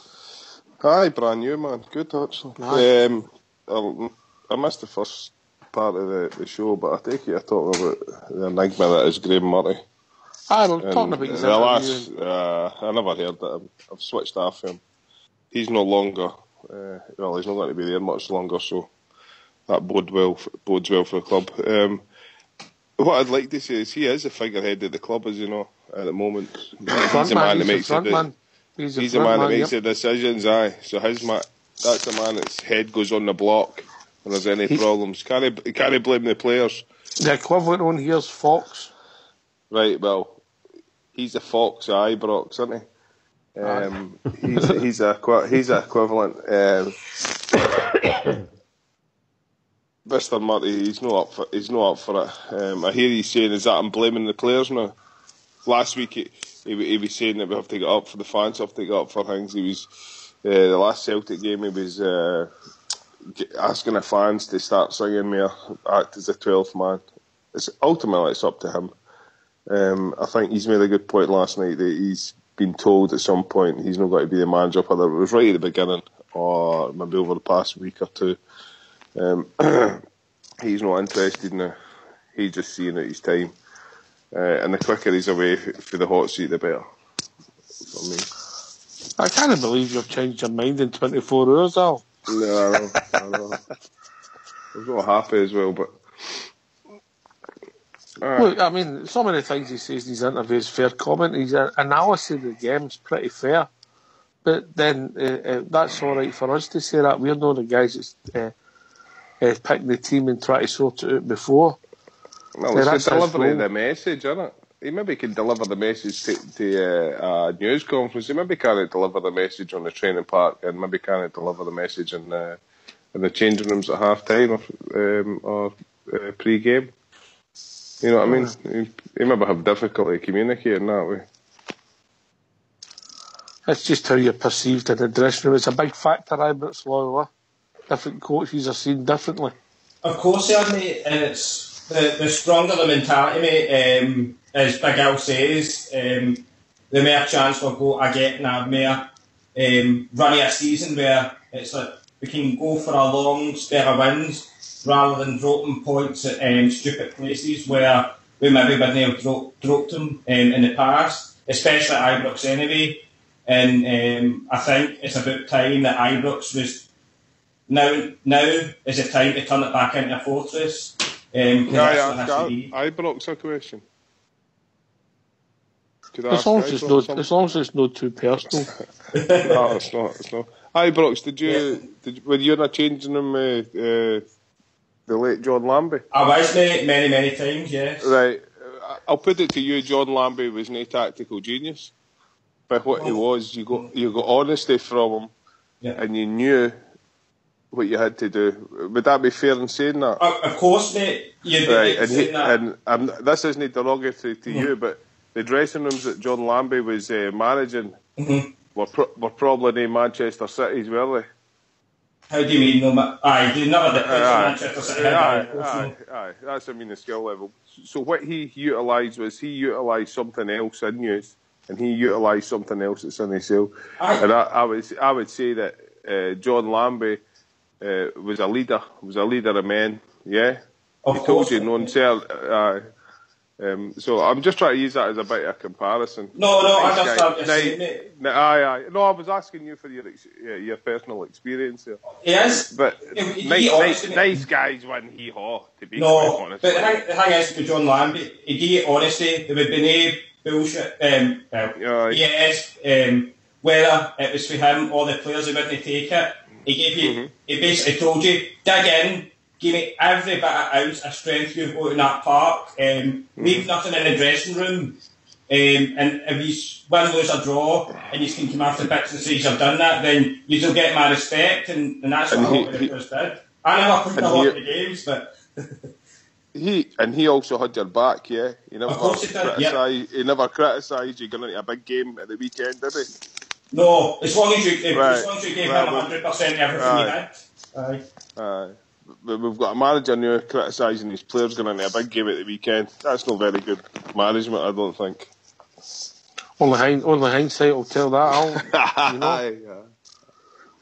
Aye, brand new, man. Good, actually. I missed the first part of the show, but I take it you're talking about the enigma that is Graham Murray. We're talking about his interview. I never heard that. I've switched off him. he's no longer. He's not going to be there much longer, so that bodes well for the club. What I'd like to say is he is the figurehead of the club, as you know, at the moment. He's the man that makes it. He's the man that makes the decisions. So that's the man that's head goes on the block when there's any problems. Can't blame the players. The equivalent on here is Fox. Right. Well, he's the Fox of Ibrox, isn't he? He's a equivalent. Mr. Murray, he's not up for it. I hear he's saying, "Is that I'm blaming the players now?" Last week he was saying that we have to get up for the fans, have to get up for things. He was the last Celtic game. He was asking the fans to start singing more, act as a 12th man. Ultimately it's up to him. I think he's made a good point last night that he's been told at some point he's not going to be the manager, whether it was right at the beginning or maybe over the past week or two. He's not interested in it. He's just seeing it his time. And the quicker he's away for the hot seat, the better. For me. I can't believe you've changed your mind in 24 hours, Al. No, I know. I was not happy as well, but... Look, I mean, some of the things he says in his interview is fair comment. His analysis of the game's pretty fair. But then that's all right for us to say that. We're not the guys that's picking the team and trying to sort it out before. Well, it's the delivery of the message, isn't it? He maybe can deliver the message to a news conference. He maybe can't deliver the message on the training park, and maybe can't deliver the message in the changing rooms at half time or pre-game. You know what I mean? He maybe have difficulty communicating that way. It's just how you're perceived in the dressing room. It's a big factor, Ibrox loyal. Different coaches are seen differently. Of course they are, mate, and it's the stronger the mentality, mate. As Big Al says, the more chance we'll go a getting a more running a season where it's like we can go for a long spell of wins rather than dropping points at stupid places where we maybe wouldn't have dropped them in the past, especially at Ibrox anyway. And I think it's about time that Ibrox was. Now is the time to turn it back into a fortress. Ibrox a question. As long as it's not too personal. No, it's not. Ibrox, did you were you in a changing room the late John Lambie? I was, mate, many times, yes. Right. I'll put it to you, John Lambie was no tactical genius. But what he was, you got honesty from him, and you knew what you had to do. Would that be fair in saying that? Of course, mate. Right, and this isn't derogatory to you, but the dressing rooms that John Lambie was managing were probably in Manchester City's, were they? How do you mean? No, they never did Manchester City. Aye, that's the skill level. So what he utilised was he utilised something else in you, and he utilised something else that's in himself. And I would say that John Lambie was a leader of men. Yeah, he told you no one said. So I'm just trying to use that as a bit of a comparison. No, I understand what you're saying, mate. Aye. No, I was asking you for your personal experience here. Yes, but nice guys wouldn't hee-haw, to be quite honest. But the thing is, with John Lambie, he gave honesty. There would be no bullshit. Yes, whether it was for him or the players who wouldn't take it, he gave you. He basically told you, dig in. Give me every bit of ounce of strength you've got in that park. Leave nothing in the dressing room. And if you win, lose or draw, and you can come after the pitch and say you've done that, then you'll get my respect, and that's what a lot of the players did. I never put in a lot of the games, but... he also had your back, yeah? He never of course he did, He never criticised you going into a big game at the weekend, did he? No, as long as you gave him 100% everything you had. Aye. We've got a manager now criticising his players going into a big game at the weekend. That's not very good management, I don't think. Only hindsight will tell that,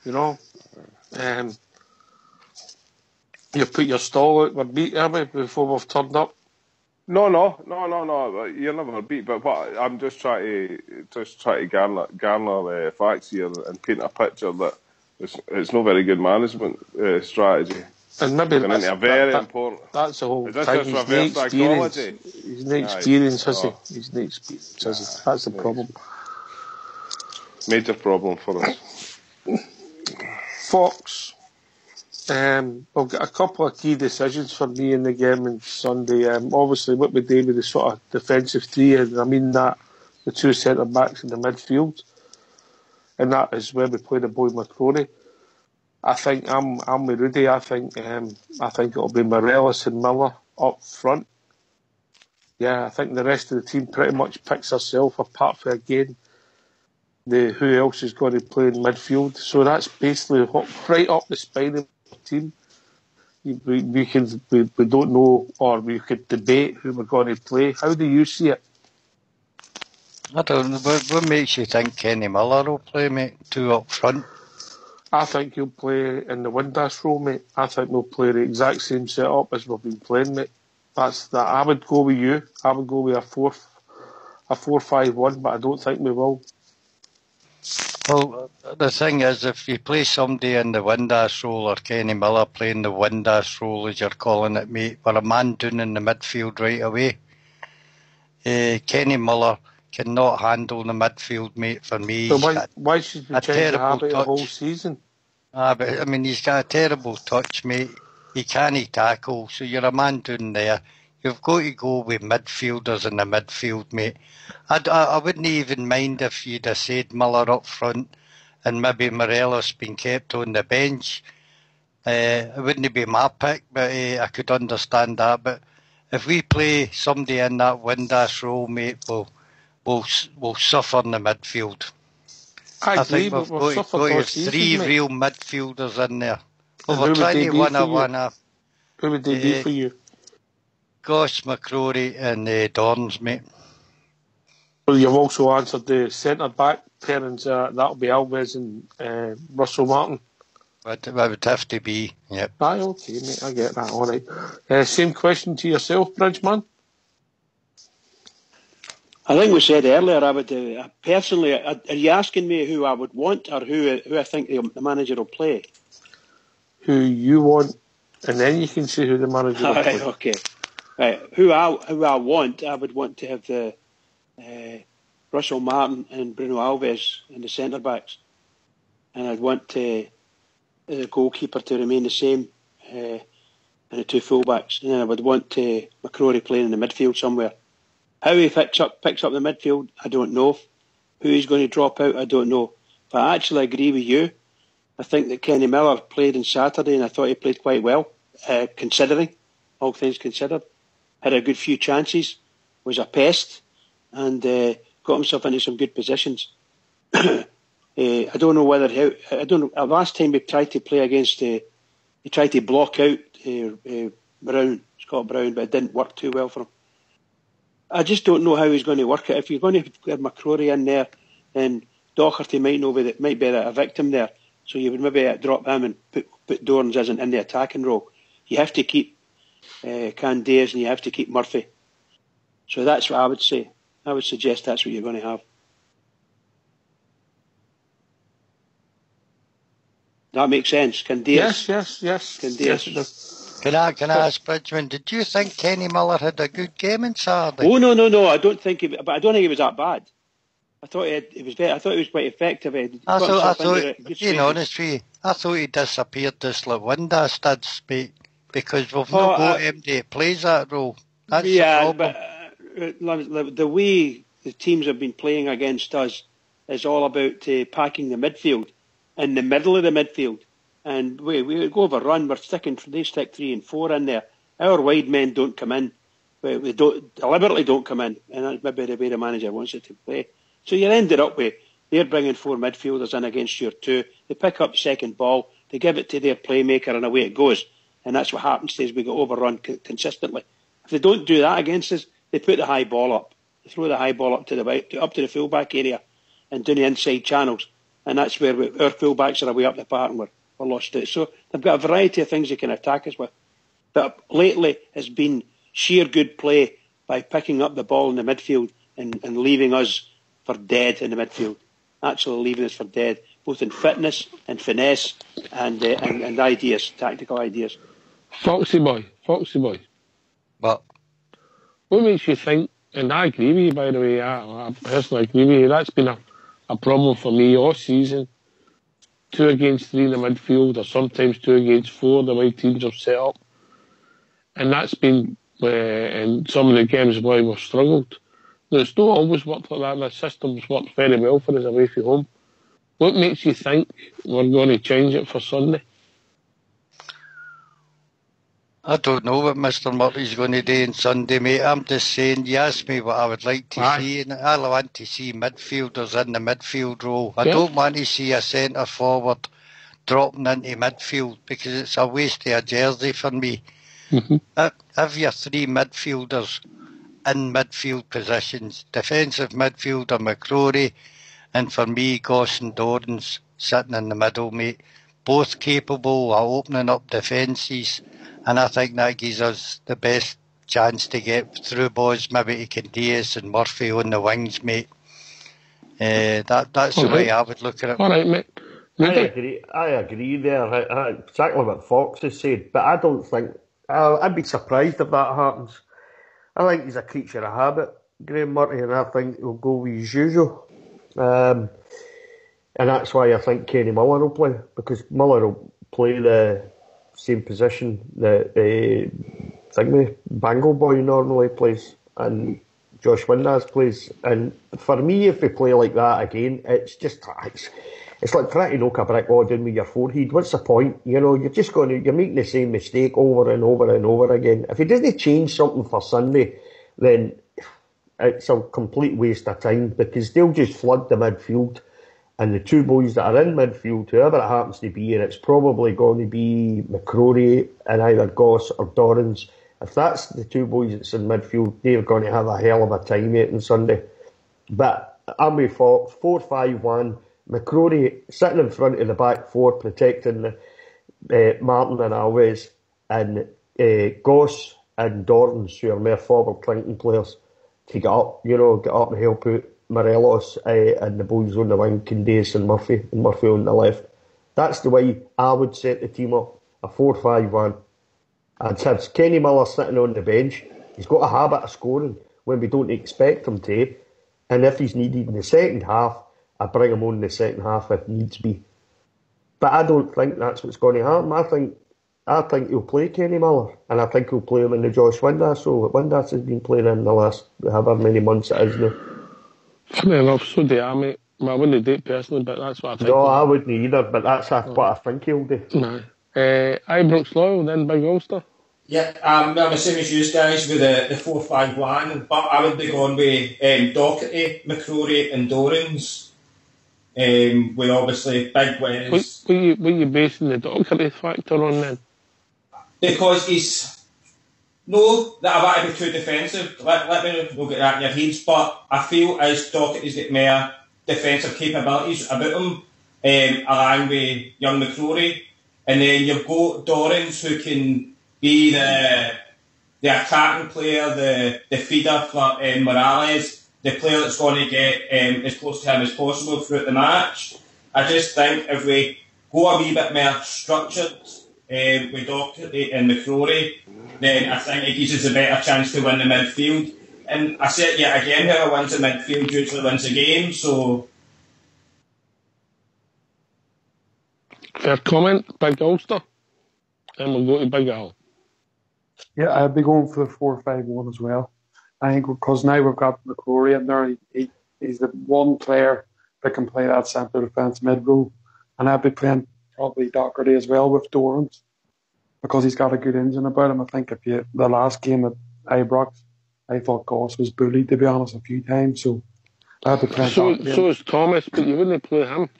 Al. You put your stall out, we're beat, haven't we, before we've turned up. No. You're never beat. But what I'm just trying to garner facts here and paint a picture that it's not very good management strategy. And maybe Going into a very important. That's the whole Is this thing. just reverse psychology? He's no experience, has he? He's no experience, has he? That's the problem. Major problem for us. Fox. We've got a couple of key decisions for me in the game on Sunday. Obviously, what we do with the sort of defensive three, and I mean that the two centre backs in the midfield, and that is where we play the boy McCrory. I think I'm with Rudy. I think it'll be Morelos and Miller up front. Yeah, I think the rest of the team pretty much picks herself apart for again. Who else is going to play in midfield? So that's basically right up the spine of the team. We don't know, or we could debate who we're going to play. How do you see it? I don't know. What makes you think Kenny Miller will play, mate? Two up front? I think he'll play in the Windass role, mate. I think we'll play the exact same setup as we've been playing, mate. That's that. I would go with you. I would go with a 4-5-1, but I don't think we will. Well, the thing is, if you play somebody in the Windass role, or Kenny Miller playing the Windass role, as you're calling it, mate, we're a man down in the midfield right away. Kenny Miller cannot handle the midfield, mate, for me. So why should we change the habit the whole season? But I mean, he's got a terrible touch, mate. He can't tackle, so you're a man down there. You've got to go with midfielders in the midfield, mate. I wouldn't even mind if you'd have said Miller up front and maybe Morelos been kept on the bench. It wouldn't be my pick, but I could understand that. But if we play somebody in that Windass role, mate, we'll suffer in the midfield. I think we've got to have three real midfielders in there. Well, we're trying to one up. Who would they be for you? Goss, McCrory and Dorns, mate. Well, you've also answered the centre-back pairings. That'll be Alves and Russell Martin. That would have to be, yep. Aye, okay, mate, I get that, all right. Same question to yourself, Bridgeman? I think we said earlier, I would personally. Are you asking me who I would want, or who I think the manager will play? Who you want, and then you can see who the manager will play. Right, okay. Right, who I want, I would want to have the Russell Martin and Bruno Alves in the centre backs, and I'd want the goalkeeper to remain the same, and the two full backs, and then I would want McCrory playing in the midfield somewhere. How he picks up the midfield, I don't know. Who he's going to drop out, I don't know. But I actually agree with you. I think that Kenny Miller played on Saturday, and I thought he played quite well, considering all things considered. Had a good few chances, was a pest, and got himself into some good positions. I don't know whether last time he tried to play against, he tried to block out Scott Brown, but it didn't work too well for him. I just don't know how he's going to work it. If you're going to get McCrory in there, then Doherty might be a victim there. So you would maybe drop him and put Dorns as in the attacking role. You have to keep Candace and you have to keep Murphy. So that's what I would say. I would suggest that's what you're going to have. That makes sense. Candace. Yes. Candace. Can I ask Bridgman, did you think Kenny Miller had a good game on Saturday? Oh, no. I don't think he was that bad. I thought he was quite effective. I thought, being honest with you, I thought he disappeared just like Windass did, speak, because we've not got him that plays that role. That's the problem. But the way the teams have been playing against us is all about packing the midfield in the middle of the midfield. And we go over run, they stick 3 and 4 in there. Our wide men don't come in. We deliberately don't come in. And that's maybe the way the manager wants it to play. So you ended up with, they're bringing 4 midfielders in against your 2. They pick up the second ball, they give it to their playmaker, and away it goes. And that's what happens is we get overrun consistently. If they don't do that against us, they put the high ball up. They throw the high ball up to the full-back area and down the inside channels. And that's where our full-backs are away up the park and we're lost it. So they've got a variety of things they can attack us with. But lately it's been sheer good play by picking up the ball in the midfield and leaving us for dead in the midfield. Actually leaving us for dead, both in fitness and finesse and ideas, tactical ideas. Foxy boy. But what makes you think, and I agree with you, by the way, I personally agree with you, that's been a problem for me all season. 2 against 3 in the midfield, or sometimes 2 against 4, the way teams have set up. And that's been, in some of the games where we've struggled. Now, it's not always worked like that. The system's worked very well for us away from home. What makes you think we're going to change it for Sunday? I don't know what Mr. Murphy's going to do on Sunday, mate. I'm just saying, you asked me what I would like to see, and I want to see midfielders in the midfield role. I don't want to see a centre forward dropping into midfield because it's a waste of a jersey for me. Have your 3 midfielders in midfield positions. Defensive midfielder McCrory, and for me, Goss and Dorrans sitting in the middle, mate. Both capable of opening up defences. And I think that gives us the best chance to get through balls, maybe to Candias and Murphy on the wings, mate. That's the way I would look at it. All right, mate. I agree there. Exactly what Fox has said, but I don't think... I'd be surprised if that happens. I think he's a creature of habit, Graham Murphy, and I think he'll go with his usual. And that's why I think Kenny Miller will play, because Miller will play the same position that Bangle Boy normally plays and Josh Windass plays. And for me, if we play like that again, it's like trying to knock a brick wall down with your forehead. What's the point? You know, you're making the same mistake over and over and over again. If he doesn't change something for Sunday, then it's a complete waste of time, because they'll just flood the midfield. And the 2 boys that are in midfield, whoever it happens to be, and it's probably going to be McCrory and either Goss or Dorrans. If that's the 2 boys that's in midfield, they're going to have a hell of a time, mate, on Sunday. But I'm with 4-5-1. McCrory sitting in front of the back 4, protecting Martin and Alves, and Goss and Dorrans, who are more forward clinking players, to get up and help out Morelos and the boys on the wing, Candias and Murphy on the left. That's the way I would set the team up, a 4-5-1. And have Kenny Miller sitting on the bench. He's got a habit of scoring when we don't expect him to, and if he's needed in the second half, I bring him on in the second half if needs be. But I don't think that's what's going to happen. I think he'll play Kenny Miller, and I think he'll play him in the Josh Windass role that Windass has been playing in the last however many months it is now. Funny enough, so do I, mate. I wouldn't do it personally, but that's what I think. No, I wouldn't either, but that's what I think he'll do. No. Ibrox Loyal, then Big Ulster. Yeah, I'm the same as you guys with the 4-5-1, but I would be going with Docherty, McCrory and Dorrans. With obviously big wins. What are you basing the Docherty factor on then? Because he's... No, that I want to be too defensive. Let me not get that in your heads, but I feel as Docherty's got more defensive capabilities about him, along with young McCrory. And then you've got Dorrans, who can be the attacking player, the feeder for Morales, the player that's going to get as close to him as possible throughout the match. I just think if we go a wee bit more structured with Docherty and McCrory, then I think it gives us a better chance to win the midfield. And I say it yet again, whoever wins the midfield usually wins the game, so... Fair comment, Big Ulster. And we'll go to Big Al. Yeah, I'd be going for the 4-5-1 as well. I think because now we've got McCrory in there, he's the one player that can play that centre defence mid role. And I'd be playing probably Docherty as well with Dorrans, because he's got a good engine about him. I think the last game at Ibrox, I thought Goss was bullied, to be honest, a few times. So I'd be playing Docherty. So is Thomas, but you wouldn't play him.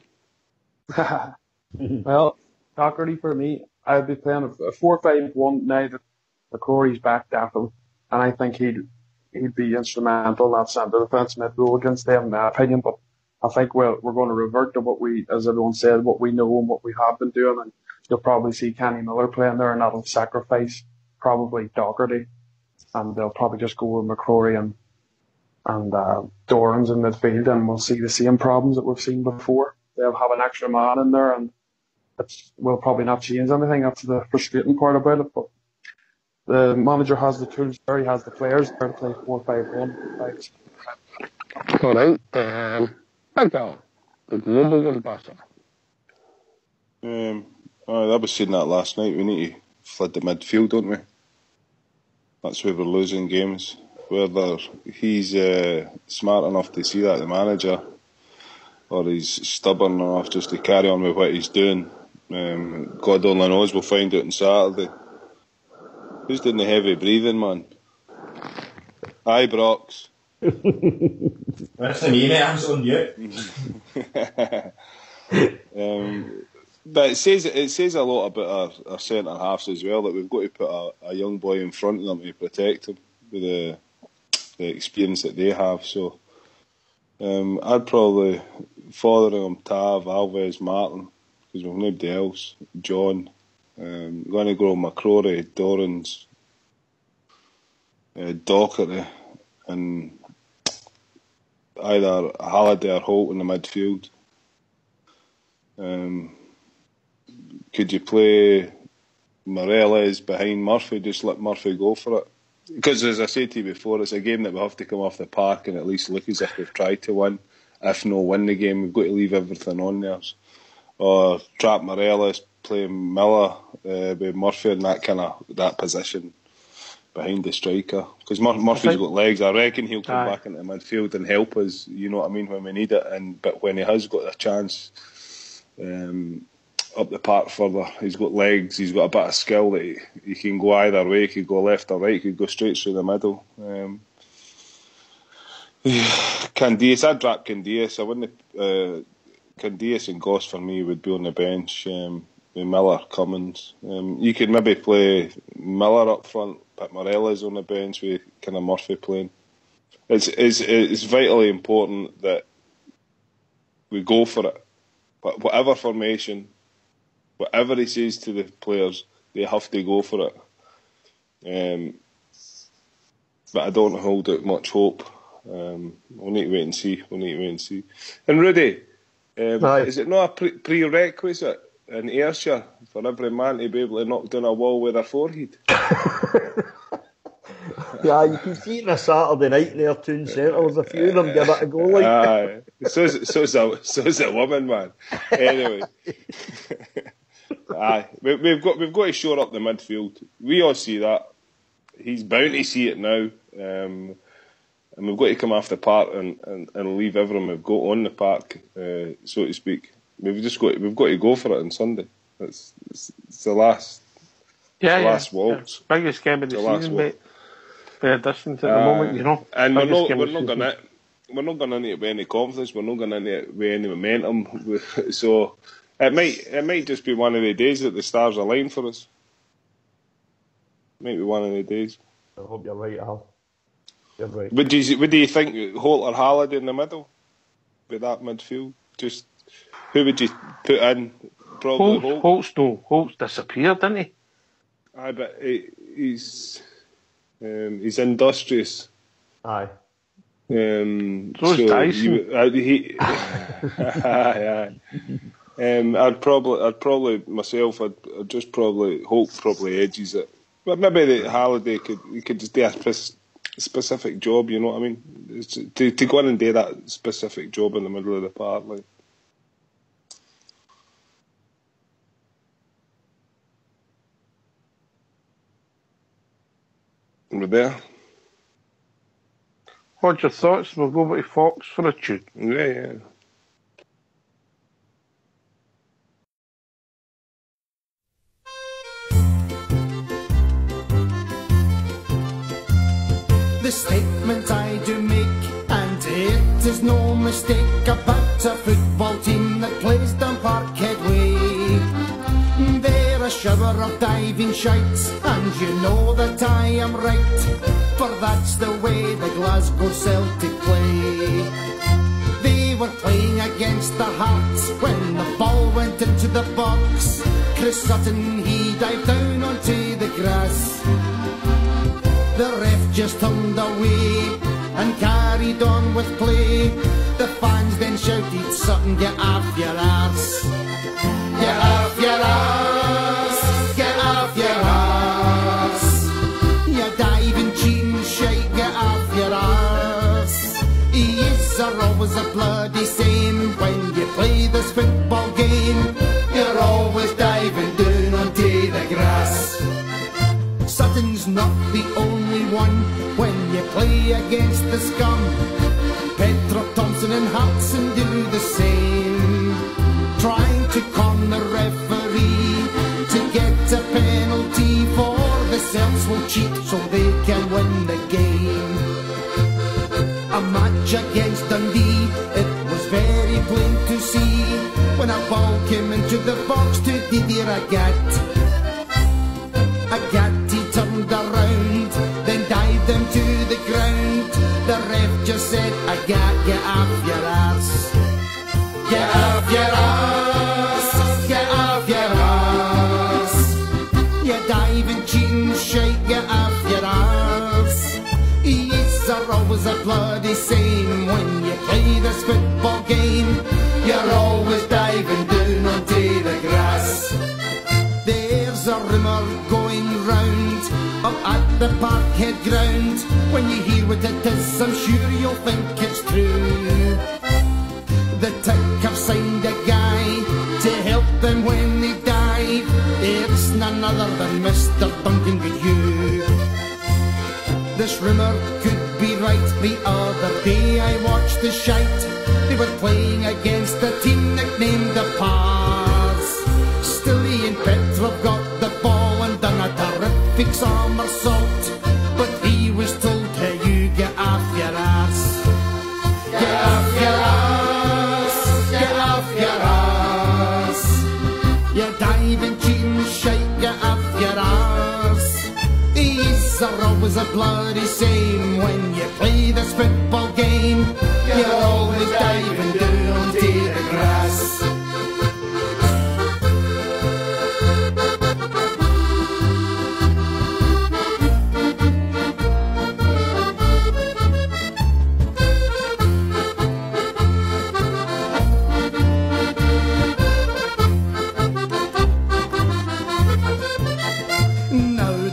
Well, Docherty for me, I'd be playing a 4-5-1 now that McCrory's back, definitely. And I think he'd be instrumental in that centre defence mid role against them, in my opinion. But I think we're going to revert to what we, as everyone said, what we know and what we have been doing. And you'll probably see Kenny Miller playing there, and that'll sacrifice probably Docherty. and they'll probably just go with McCrory and Dorans in midfield, and we'll see the same problems that we've seen before. They'll have an extra man in there, and it will probably not change anything. That's the frustrating part about it. But the manager has the tools there, he has the players there to play 4-5-1. All right. Big Al, the global ambassador. I was saying that last night. We need to flood the midfield, don't we? That's where we're losing games. Whether he's smart enough to see that, the manager, or he's stubborn enough just to carry on with what he's doing, God only knows. We'll find out on Saturday. Who's doing the heavy breathing, man? Aye, Brox. That's me, mate. I'm on you. But it says a lot about our centre halves as well, that we've got to put a young boy in front of them to protect him with the experience that they have. So I'd probably father him Tav, Alves, Martin, because we've nobody else. John, going to go McCrory, Dorans, Docherty, and either Halliday or Holt in the midfield. Could you play Morelos behind Murphy? Just let Murphy go for it. Because, as I said to you before, it's a game that we have to come off the park and at least look as if we've tried to win. If not win the game, we've got to leave everything on there. Or trap Morelos, play Miller with Murphy in that position behind the striker. Because Murphy's got legs. I reckon he'll come back into midfield and help us, you know what I mean, when we need it. But when he has got a chance up the park further, he's got legs, he's got a bit of skill that he can go either way. He could go left or right, he could go straight through the middle. Candias, I'd drop Candias. I wouldn't. Candias and Goss for me would be on the bench with Miller, Cummins. You could maybe play Miller up front, put Morelos on the bench with kind of Murphy playing. It's vitally important that we go for it. But whatever formation, whatever he says to the players, they have to go for it. But I don't hold out much hope. We'll need to wait and see. And Rudy, is it not a prerequisite in Ayrshire for every man to be able to knock down a wall with their forehead? Yeah, you can see it on a Saturday night there, Toon Centre. There's a few of them give it a go like. So's a woman, man. Anyway, we've got to shore up the midfield. We all see that. He's bound to see it now, and we've got to come off the park and leave everyone we've got on the park, so to speak. We've got to go for it on Sunday. It's the last. Last waltz. Yeah. Biggest game of the season, mate. Fair distance at the moment, you know. And we're not going into it with any confidence. We're not going into it with any momentum. So it might just be one of the days that the stars align for us. It might be one of the days. I hope you're right, Al. You're right. Would you think Holt or Halliday in the middle with that midfield? Just who would you put in? Probably Holt. Holt's disappeared, didn't he? Aye, but he's industrious. Aye. So's Dyson. I'd probably myself. I'd just probably Holt probably edges it, but maybe the Halliday could just do a specific job. You know what I mean? To go in and do that specific job in the middle of the park, like. We're there. What's your thoughts? We'll go over to Fox for a tune. Yeah. The statement I do make, and it is no mistake, about a football team that plays down Parkhead Way. They're a shower of diving shites, and you know that I am right, for that's the way the Glasgow Celtic play. They were playing against the Hearts when the ball went into the box. Chris Sutton, he dived down onto the grass. The ref just turned away and carried on with play. The fans then shouted, "Sutton, get off your arse. Get off your arse. Get off your arse. You diving, cheating shite, get off your arse." Yes, are always a bloody same. When you play this football game, you're always diving down onto the grass. Sutton's not the only one when you play against the scum. Petro, Thompson and Hudson do the same, trying to con the referee to get a penalty, for the Celts will cheat so they can win the game. A match against Dundee, it was very plain to see when a ball came into the box to Didier Agat. Agati turned around, then dived him to the ground. The ref just said, "Agat, get off your arse. Get off your arse. Get off your arse. You diving, cheating shite, get off your arse." Yes, are always a bloody same when you play this football game. You're always diving down onto the grass. There's a rumour going round up at the Parkhead ground. When you hear what it is, I'm sure you'll think it's true. The Tick have signed a guy to help them when they dive. It's none other than Mr. Duncan Goodhue. This rumour could be right. The other day I watched the shite. They were playing against a team nicknamed the Pars. Stilly and Petrov got the ball and done a terrific somersault, but he was told, "Hey, you get off your arse. Get off your arse. Get off your arse. You diving, cheating shite, get off your arse." These are always a bloody same when you play this football game. You're always diving down to the grass.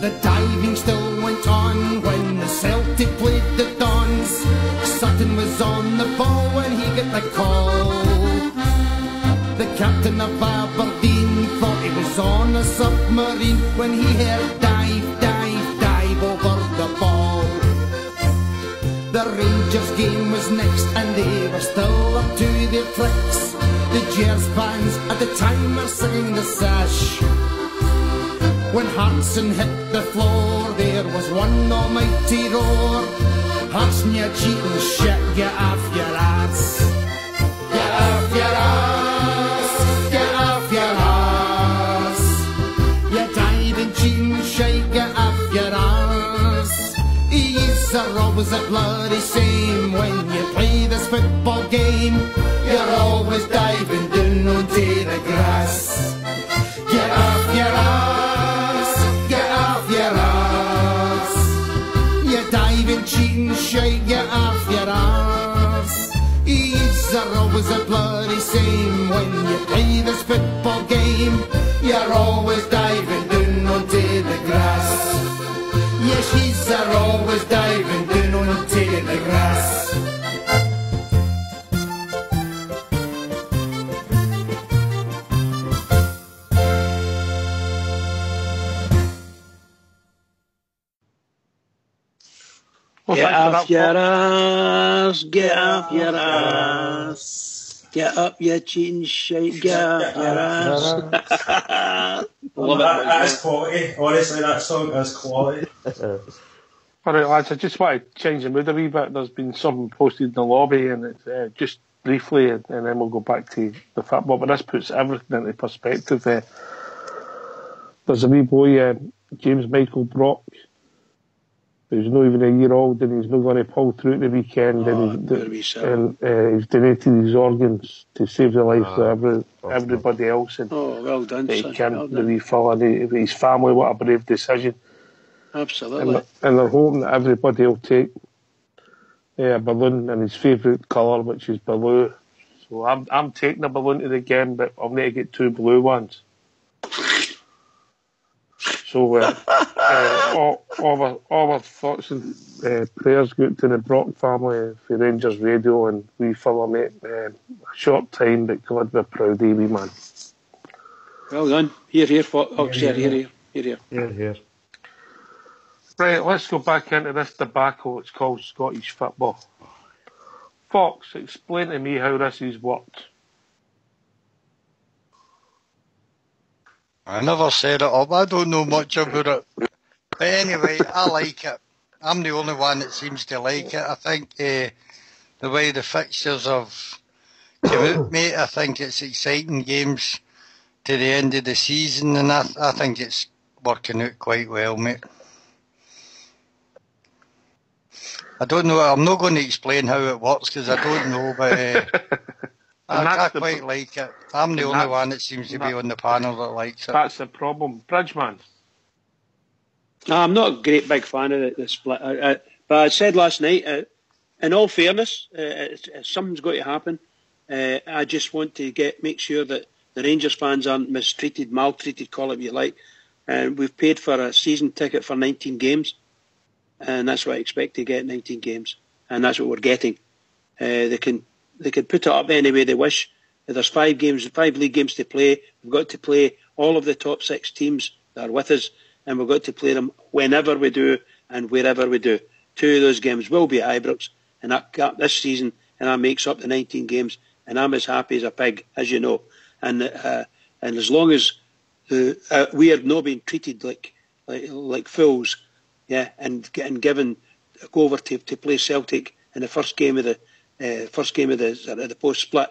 The diving still went on when the Celtic played the Dons. Sutton was on the ball when he got the call. The captain of Aberdeen thought he was on a submarine when he heard dive, dive, dive over the ball. The Rangers game was next and they were still up to their tricks. The Gers fans at the time were singing the sash. When Hartson hit the floor, there was one almighty roar. Hartson, you cheating shit, get off your arse. Get off your arse. Get off your arse. You diving, cheating shit, get off your arse. These are always a bloody same when you play this football game. You're always diving down onto the grass. Get off your arse. Cheating shite, get off your arse. These are always a bloody same when you play this football game. You're always diving down onto the grass. Yes, she's are always diving down onto the grass. Get off your ass, get off your ass. Get up, you cheating shite, get off your ass. That's quality. Honestly, that song is quality. Alright lads, I just want to change the mood a wee bit. There's been something posted in the lobby and it's just briefly and then we'll go back to the football, but this puts everything into perspective. There's a wee boy, James Michael Brock, who's not even a year old and he's not going to pull through at the weekend and he's donated his organs to save the life of everybody else and well done, he son. can't Well done. really follow his family. What a brave decision. Absolutely. And they're hoping that everybody will take a balloon in his favourite colour, which is blue. So I'm taking a balloon to the game, but I'll need to get 2 blue ones. So all our thoughts and prayers go to the Brock family for Rangers Radio, and we fella, mate. A short time, but God, we're proud of you, man. Well done. Here, here. Here. Right, let's go back into this debacle. It's called Scottish football. Fox, explain to me how this has worked. I never set it up. I don't know much about it. But anyway, I like it. I'm the only one that seems to like it. I think the way the fixtures have come out, mate, I think it's exciting games to the end of the season, and I think it's working out quite well, mate. I don't know. I'm not going to explain how it works because I don't know, but I quite like it. I'm the only one that seems to be on the panel that likes it. That's the problem. Bridgeman. I'm not a great big fan of the split. But I said last night, in all fairness, something's got to happen. I just want to make sure that the Rangers fans aren't mistreated, maltreated, call it what you like. And we've paid for a season ticket for 19 games. And that's what I expect to get, 19 games. And that's what we're getting. They can put it up any way they wish. There's 5 league games to play. We've got to play all of the top 6 teams that are with us, and we've got to play them whenever we do and wherever we do. 2 of those games will be at Ibrox, and this season, and that makes up the 19 games, and I'm as happy as a pig, as you know. And as long as we are not being treated like fools, yeah, and getting given go over to play Celtic in the first game of the post split,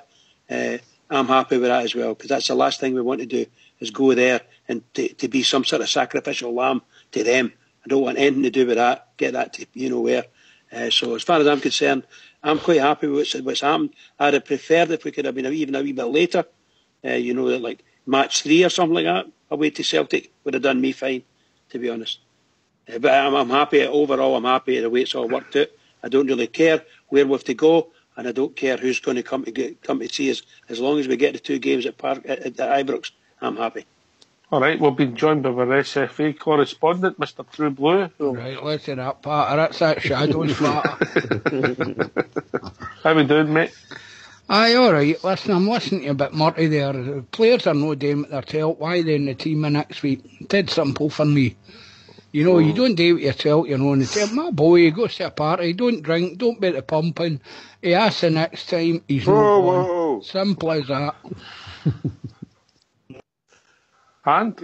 I'm happy with that as well, because that's the last thing we want to do is go there and to be some sort of sacrificial lamb to them. I don't want anything to do with that. Get that to where. So as far as I'm concerned, I'm quite happy with what's happened. I'd have preferred if we could have been even a wee bit later. Like match 3 or something like that away to Celtic would have done me fine, to be honest. But I'm happy overall. I'm happy the way it's all worked out. I don't really care where we have to go, and I don't care who's going to come to see us. As long as we get the 2 games at Ibrox, I'm happy. All right, we'll be joined by our SFA correspondent, Mr. True Blue. Right, let's see that part. That's that Shadows flatter. How we doing, mate? Aye, all right. Listen, I'm listening to a bit Murty there. The players are no doing what they're told. Why they in the team next week? Dead simple for me. You don't do what you're told, and tell my boy, he goes to a party, don't drink, don't be at the pumping. He asks the next time, he's not going. Simple as that. And?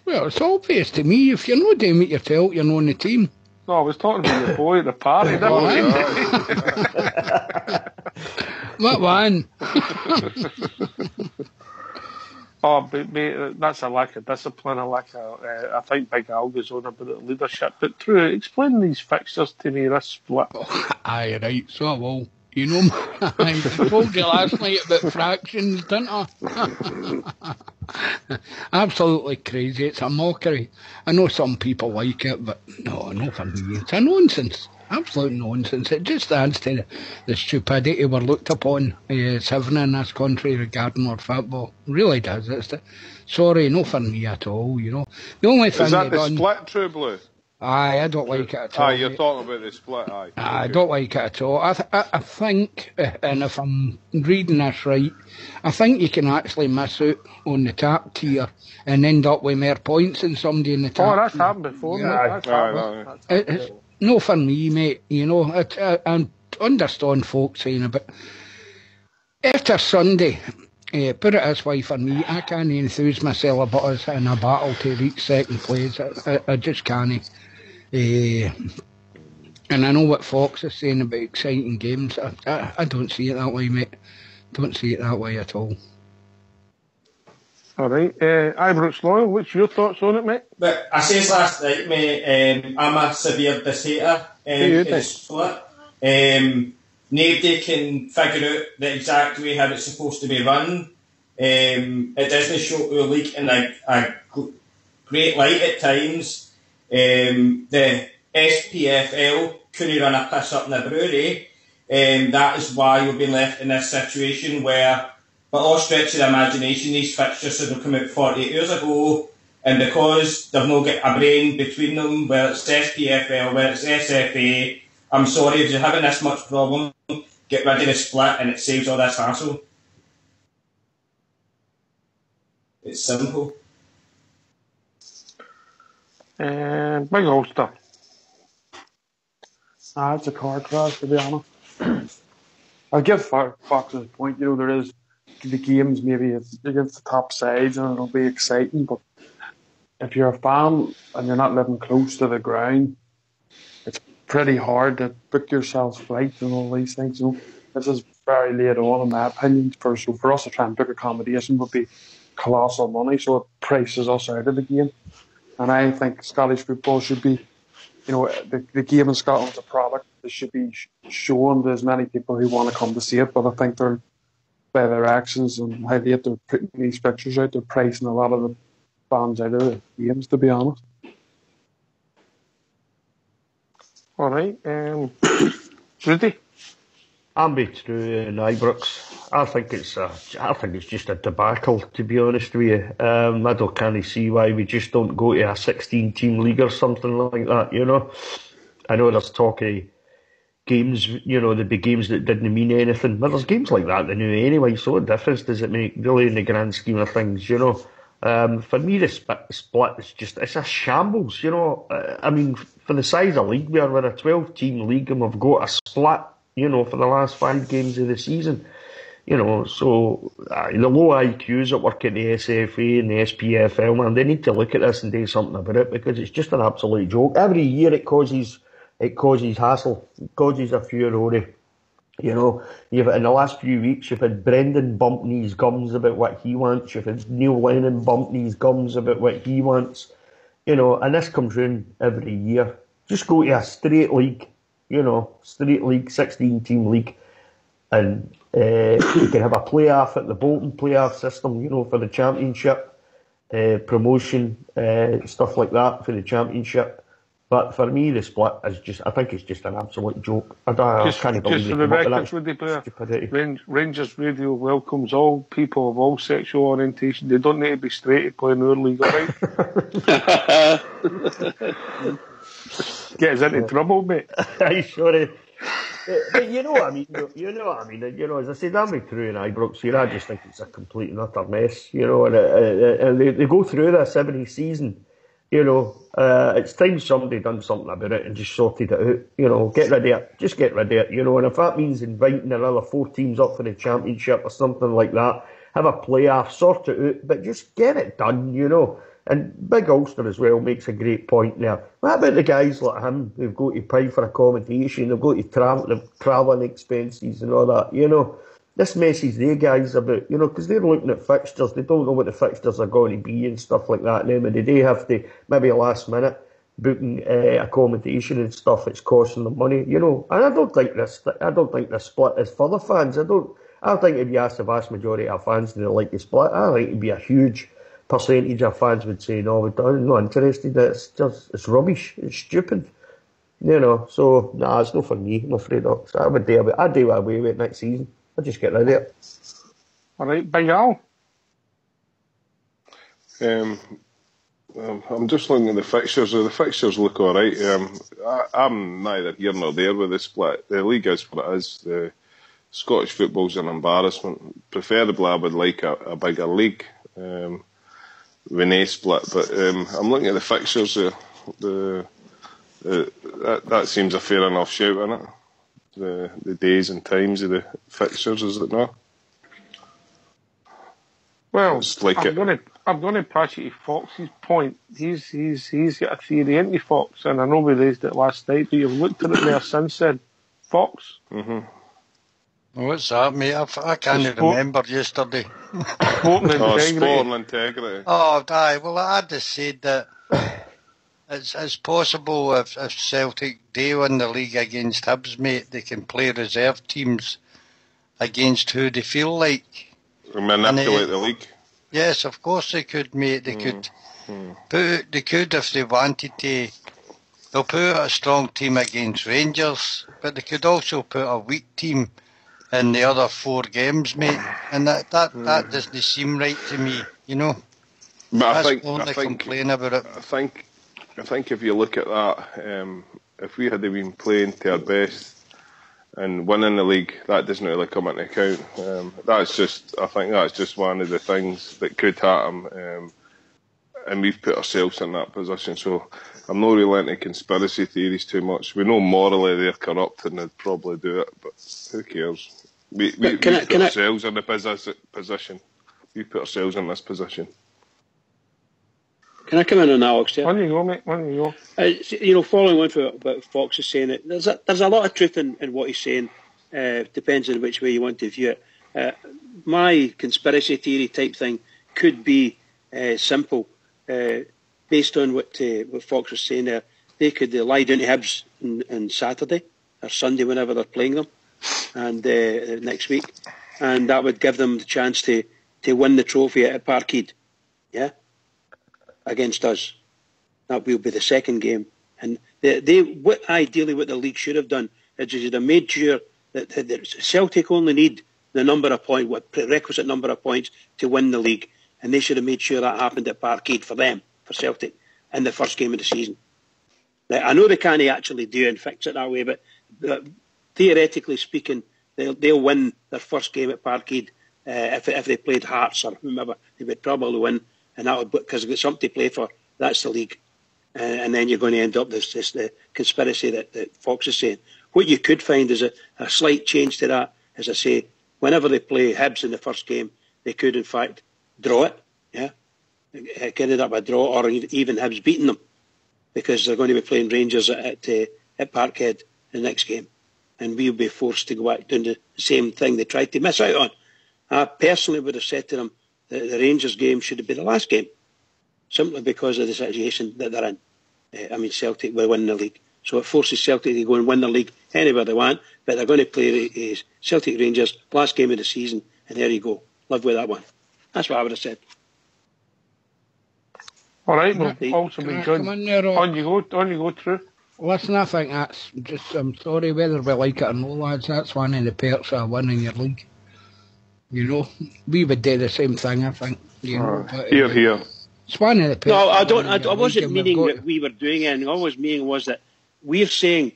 Well, it's obvious to me, if you're not doing what you're told, you're not on the team. No, I was talking about your boy at the party. What one? Oh, but mate, that's a lack of discipline, I think Big Al goes on about the leadership. But True, explain these fixtures to me, this split. Aye, right, so I will. I told you last night about fractions, didn't I? Absolutely crazy. It's a mockery. I know some people like it, but no, not for me. It's a nonsense. Absolute nonsense. It just adds to the stupidity we're looked upon as having in this country regarding our football. It really does. Sorry, not for me at all, The only thing is that the split, True Blue? Aye, I don't like it at all. Aye, you're talking about the split, aye. I don't like it at all. I think, and if I'm reading this right, I think you can actually miss out on the top tier and end up with more points than somebody in the top tier. That's happened before, yeah. It's no for me, mate. I understand folks saying about after Sunday. Put it this way, for me, I can't enthuse myself about us in a battle to reach second place. I just can't. And I know what Fox is saying about exciting games. I don't see it that way, mate. Don't see it that way at all. All right. Ibrox Loyal, what's your thoughts on it, mate? But I said last night, mate, I'm a severe dissenter in the split. Nobody can figure out the exact way how it's supposed to be run. It doesn't show the league in a great light at times. the SPFL couldn't run a piss up in the brewery. That is why we've been left in this situation where, by all stretch of the imagination, these fixtures should have come out 48 years ago, and because they've not got a brain between them, whether it's SPFL, whether it's SFA, I'm sorry, if you're having this much problem, get rid of the split and it saves all this hassle. It's simple. Big Ulster. It's a car crash, to be honest. I'll give Fox's point. There is the games maybe against the top sides and it'll be exciting, but if you're a fan and you're not living close to the ground, it's pretty hard to book yourself flights and all these things. This is very late on, in my opinion. For us to try and book accommodation would be colossal money, so it prices us out of the game. And I think Scottish football should be, the game in Scotland's a product that should be shown to as many people who want to come to see it. But I think by their actions and how late they're putting these fixtures out, they're pricing a lot of the fans out of the games, to be honest. All right, Rudy. I'm be true in Ibrox. I think it's just a debacle, to be honest with you. I can't see why we just don't go to a 16-team league or something like that. I know there's talk of games, the big games that didn't mean anything. But there's games like that anyway. So what difference does it make, really, in the grand scheme of things? For me, the split is it's a shambles. For the size of league we're a 12-team league and we've got a split. For the last 5 games of the season. So the low IQs that work at the SFA and the SPFL, man, they need to look at this and do something about it because it's just an absolute joke. Every year it causes hassle, it causes a furore. You've in the last few weeks you've had Brendan bumping his gums about what he wants, you've had Neil Lennon bumping his gums about what he wants, and this comes round every year. Just go to a straight league. Straight league, 16-team league, and you can have a playoff at the Bolton playoff system, for the championship, promotion, stuff like that for the championship. But for me, the split is I think it's just an absolute joke. I can't believe just for the records, Woody Blair, Rangers Radio welcomes all people of all sexual orientation. They don't need to be straight to play in our league, alright? Get us into trouble, mate. I'm sorry. But you know what I mean. As I said, I'm with Crewe and Ibrox here. I just think it's a complete and utter mess. And they go through this every season. It's time somebody done something about it and just sorted it out. Get rid of it. Just get rid of it. And if that means inviting another 4 teams up for the championship or something like that, have a playoff, sort it out, but just get it done. And Big Ulster as well makes a great point there. What about the guys like him who've got to pay for accommodation, they've got to travelling expenses and all that, This messes their guys about, because they're looking at fixtures, they don't know what the fixtures are going to be and stuff like that, and then when they have to, maybe last minute, booking accommodation and stuff, it's costing them money, and I don't think this split is for the fans. I don't think if you ask the vast majority of fans do they like the split, I think it'd be a huge percentage of fans would say, no, we're not interested. It's rubbish. It's stupid. So, it's not for me, I'm afraid. So I'd do away with it next season. I'd just get rid of it. All right, Big Al. I'm just looking at the fixtures. The fixtures look all right. I'm neither here nor there with the split. The league is what it is. The Scottish football's an embarrassment. Preferably, I would like a bigger league. With no split, but I'm looking at the fixtures. That seems a fair enough shout, isn't it? The days and times of the fixtures, is it not? Well, I'm going to pass you to Fox's point. He's got a theory, ain't he, Fox? And I know we raised it last night, but you've looked at it there since then, Fox. Mm-hmm. What's that, mate? I can't remember yesterday. Sporting integrity. Oh, aye. Well, I just said that it's possible if Celtic do win the league against Hibs, mate, they can play reserve teams against who they feel like. Manipulate the league. Yes, of course they could, mate. They could. They could if they wanted to. They'll put out a strong team against Rangers, but they could also put a weak team in the other 4 games, mate. And that doesn't seem right to me, you know. But That's only complain about it. I think if you look at that, if we had been playing to our best and winning the league, that doesn't really come into account. I think that's just one of the things that could happen, and we've put ourselves in that position. So I'm not really into conspiracy theories too much. We know morally they're corrupt and they'd probably do it, but who cares? We put ourselves in the position. We put ourselves in this position. Can I come in on that, Alex? Yeah? On you go, mate. On you go. Following on from what Fox is saying, there's a lot of truth in what he's saying. Depends on which way you want to view it. My conspiracy theory type thing could be simple. Based on what Fox was saying there, they could lie down to Hibs on Saturday or Sunday, whenever they're playing them, and next week, and that would give them the chance to win the trophy at Parkhead, against us. That will be the second game, and ideally what the league should have done is they should have made sure that Celtic only need the number of points, what prerequisite number of points to win the league. And they should have made sure that happened at Parkhead for them, for Celtic, in the first game of the season. Now, I know they can't actually do and fix it that way, but theoretically speaking, they'll win their first game at Parkhead. If they played Hearts or whomever, they would probably win, and that would, because they've got something to play for. That's the league, and then you're going to end up the conspiracy that Fox is saying. What you could find is a slight change to that. As I say, whenever they play Hibs in the first game, they could in fact draw it, get it up a draw, or even Hibs beating them, because they're going to be playing Rangers at Parkhead the next game, and we'll be forced to go back doing the same thing they tried to miss out on. I personally would have said to them that the Rangers game should have been the last game, simply because of the situation that they're in. Celtic will win the league, so it forces Celtic to go and win the league anywhere they want, but they're going to play Celtic Rangers last game of the season, and there you go. Live with that one. That's what I would have said. All right, well, also been good. On you go, True. Listen, I think that's just, I'm sorry, whether we like it or no, lads, that's one of the perks of winning your league. You know, we would do the same thing, I think. You know, but, here. It's one of the perks. No, I wasn't meaning that we were doing anything. All I was meaning was that we're saying,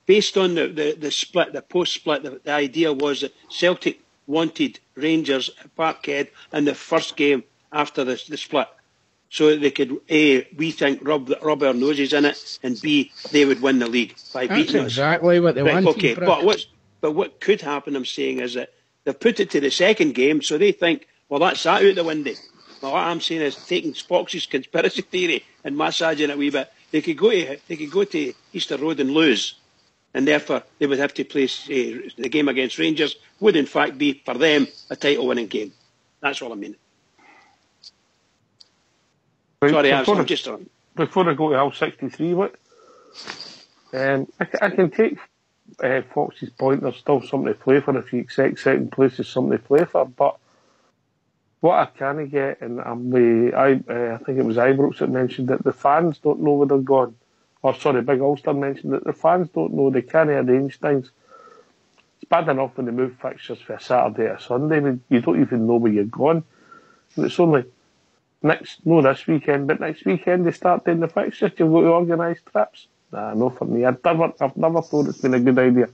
based on the split, the post-split, the idea was that Celtic wanted Rangers at Parkhead in the first game after the split, so that they could, A, we think, rub our noses in it, and B, they would win the league by beating us. That's exactly what they wanted. Okay, but what could happen, I'm saying, is that they've put it to the second game, so they think, well, that's that out the window. Well, what I'm saying is taking Fox's conspiracy theory and massaging it a wee bit. They could go to Easter Road and lose, and therefore they would have to play the game against Rangers would in fact be for them a title-winning game. That's all I mean. Right, sorry, I'm just on. Before I go to L63, I can take Fox's point. There's still something to play for if you accept second place is something to play for. But what I can't get, and I think it was Ibrox that mentioned that the fans don't know where they're going. Or sorry, Big Ulster mentioned that the fans don't know, they can't arrange things. It's bad enough when they move fixtures for a Saturday or a Sunday, but you don't even know where you're going. And it's only this weekend, but next weekend they start doing the fixtures, you've got to organise trips. Nah, no for me. I've never thought it's been a good idea.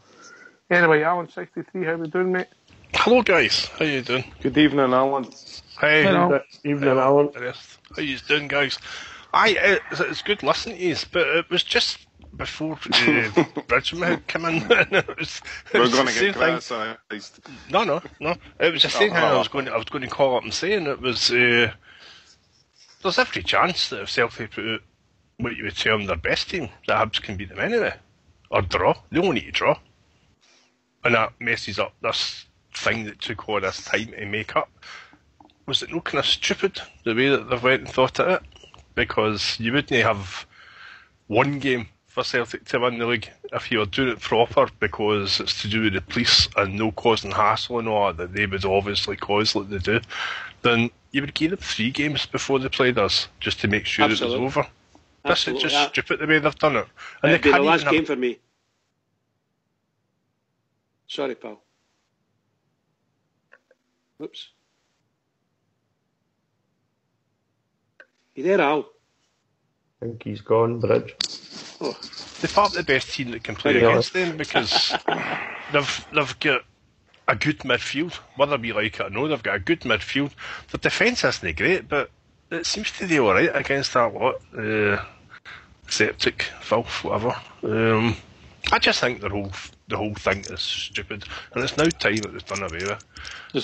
Anyway, Alan 63, how we doing, mate? Hello, guys. How you doing? Good evening, Alan. Hey. Good evening, Alan. How you doing, guys? It's good listening to you, but it was just before Bridgman had come in. We're going to get criticised. No. It was the same thing I was going to call up and say, and it was there's every chance that if Celtic put out what you would term their best team, that Hibs can beat them anyway. Or draw. They only need to draw. And that messes up this thing that took all this time to make up. Was it no kind of stupid, the way that they've went and thought of it? Because you wouldn't have one game for Celtic to win the league if you were doing it proper, because it's to do with the police and no causing hassle and all that they would obviously cause like they do. then you would give them 3 games before they played us, just to make sure it was over. This is just stupid the way they've done it. And It'd be the last game for me. Sorry, pal. Oops. You there, Al? I think he's gone, Bridge. Oh. They're part of the best team that can play against them, because they've got a good midfield. Whether we like it or no, they've got a good midfield. The defence isn't great, but it seems to do alright against that lot. Septic, filth, whatever. I just think the whole thing is stupid, and it's now time it was done away with.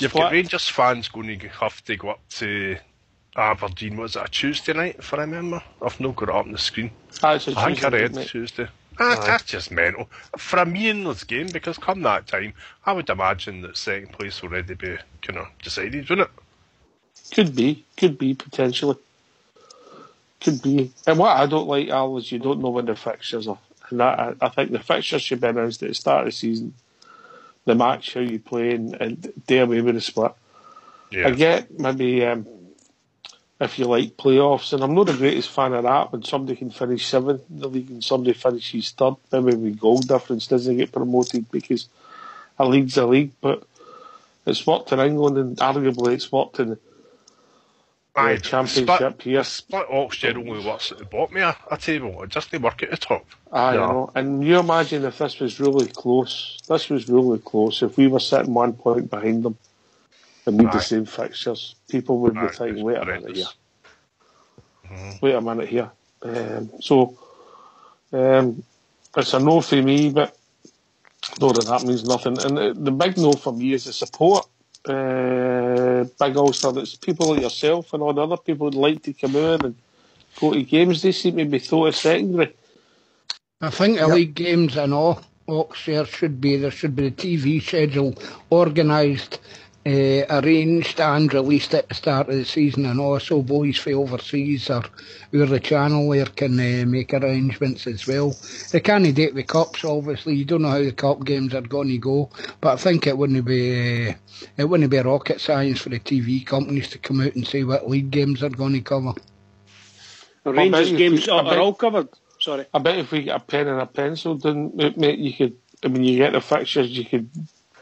You've got Rangers fans going to have to go up to Aberdeen. Was it a Tuesday night, if I remember? I've not got it up on the screen. I think I read Tuesday. That's just mental. For a meaningless game, because come that time, I would imagine that second place will already be kind of decided, wouldn't it? Could be, potentially. Could be. And what I don't like, Al, is you don't know when the fixtures are. And that, I think the fixtures should be announced at the start of the season. The match, how you play, and do away with the split. Yeah. I get maybe, if you like, playoffs, and I'm not the greatest fan of that, when somebody can finish 7th in the league and somebody finishes 3rd, maybe with goal difference doesn't get promoted, because a league's a league, but it's worked in England, and arguably it's worked in the Championship here. Split auction only works at the bottom of a table. It doesn't work at the top. I know. And you imagine if this was really close. If we were sitting 1 point behind them and we'd the same fixtures, people would be thinking, wait a minute here. Wait a minute here. So it's a no for me, but no, that means nothing. And the big no for me is the support. Big Ulster, that's people like yourself and all the other people would like to come in and go to games. They seem to be thought of secondary. I think the league games and all there should be the TV schedule organised, arranged and released at the start of the season, and also boys for overseas or where the channel there can make arrangements as well. They can't date the cups, obviously. You don't know how the cup games are going to go, but I think it wouldn't be rocket science for the TV companies to come out and say what league games are going to cover. The Rangers games are all covered. Sorry. I bet if we get a pen and a pencil, then you could. I mean, you get the fixtures, you could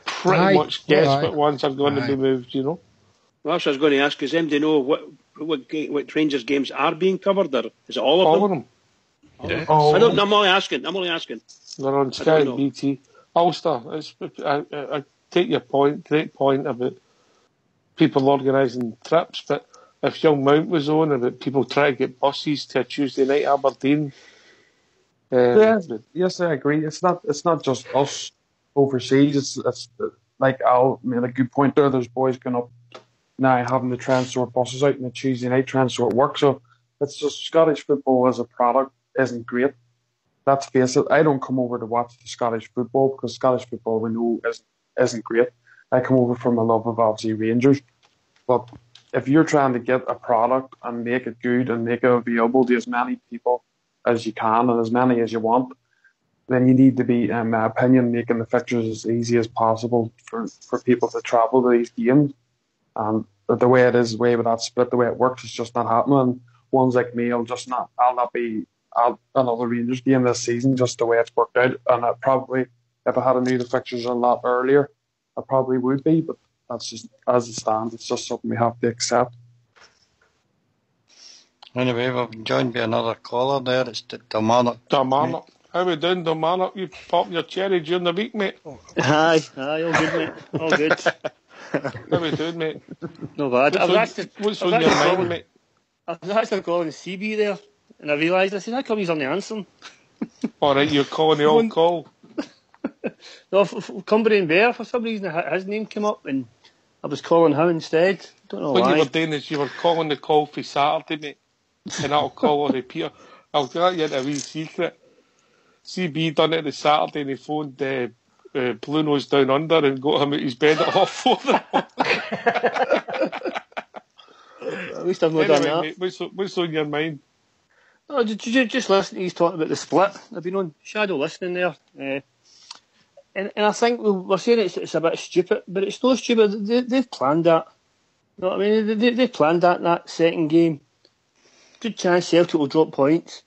pretty much guess what ones are going to be moved. You know. Well, that's what I was going to ask. Is them to know what Rangers games are being covered, or is it all of them? Yeah. I'm only asking. They're on Sky and BT. Ulster. I take your point. Great point about people organising trips, but if Young Mount was on about people trying to get buses to a Tuesday night Aberdeen. Yes, I agree. It's not just us overseas. It's like Al made a good point there. There's boys going up now having to try and sort buses out on a Tuesday night, try and sort work. So it's just Scottish football as a product isn't great. Let's face it. I don't come over to watch the Scottish football because Scottish football we know isn't great. I come over from a love of obviously Rangers, but if you're trying to get a product and make it good and make it available to as many people as you can and as many as you want, then you need to be, in my opinion, making the fixtures as easy as possible for people to travel to these games. And the way it is, with that split, the way it works, it's just not happening. Ones like me, I'll not be at another Rangers game this season, just the way it's worked out. And I probably, if I had knew the fixtures a lot earlier, I probably would be, but that's just, as it stands, it's just something we have to accept. Anyway, we've been joined by another caller there. It's Dalmarnock. Dalmarnock. How we doing, Dalmarnock? You popping your cherry during the week, mate? Aye, all good, mate. All good. How we doing, mate? No bad. What's on your mind, mate? I was actually calling the CB there, and I realised, I said, how come he's on the answering? All right, you're calling the old call. No, Cumbrian Bear, for some reason, his name came up, and I was calling him instead. Don't know why. What you were doing is you were calling the call for Saturday, mate, and that'll call on Peter. I'll tell you a wee secret. CB done it the Saturday and he phoned Blue Nose Down Under and got him out his bed at 4:30. At least I've not done that. Mate, what's on your mind? No, just listen. He's talking about the split. I've been on shadow listening there. And I think we're saying it's a bit stupid, but it's not stupid. They've planned that. No, I mean, they planned that second game. Good chance Celtic will drop points.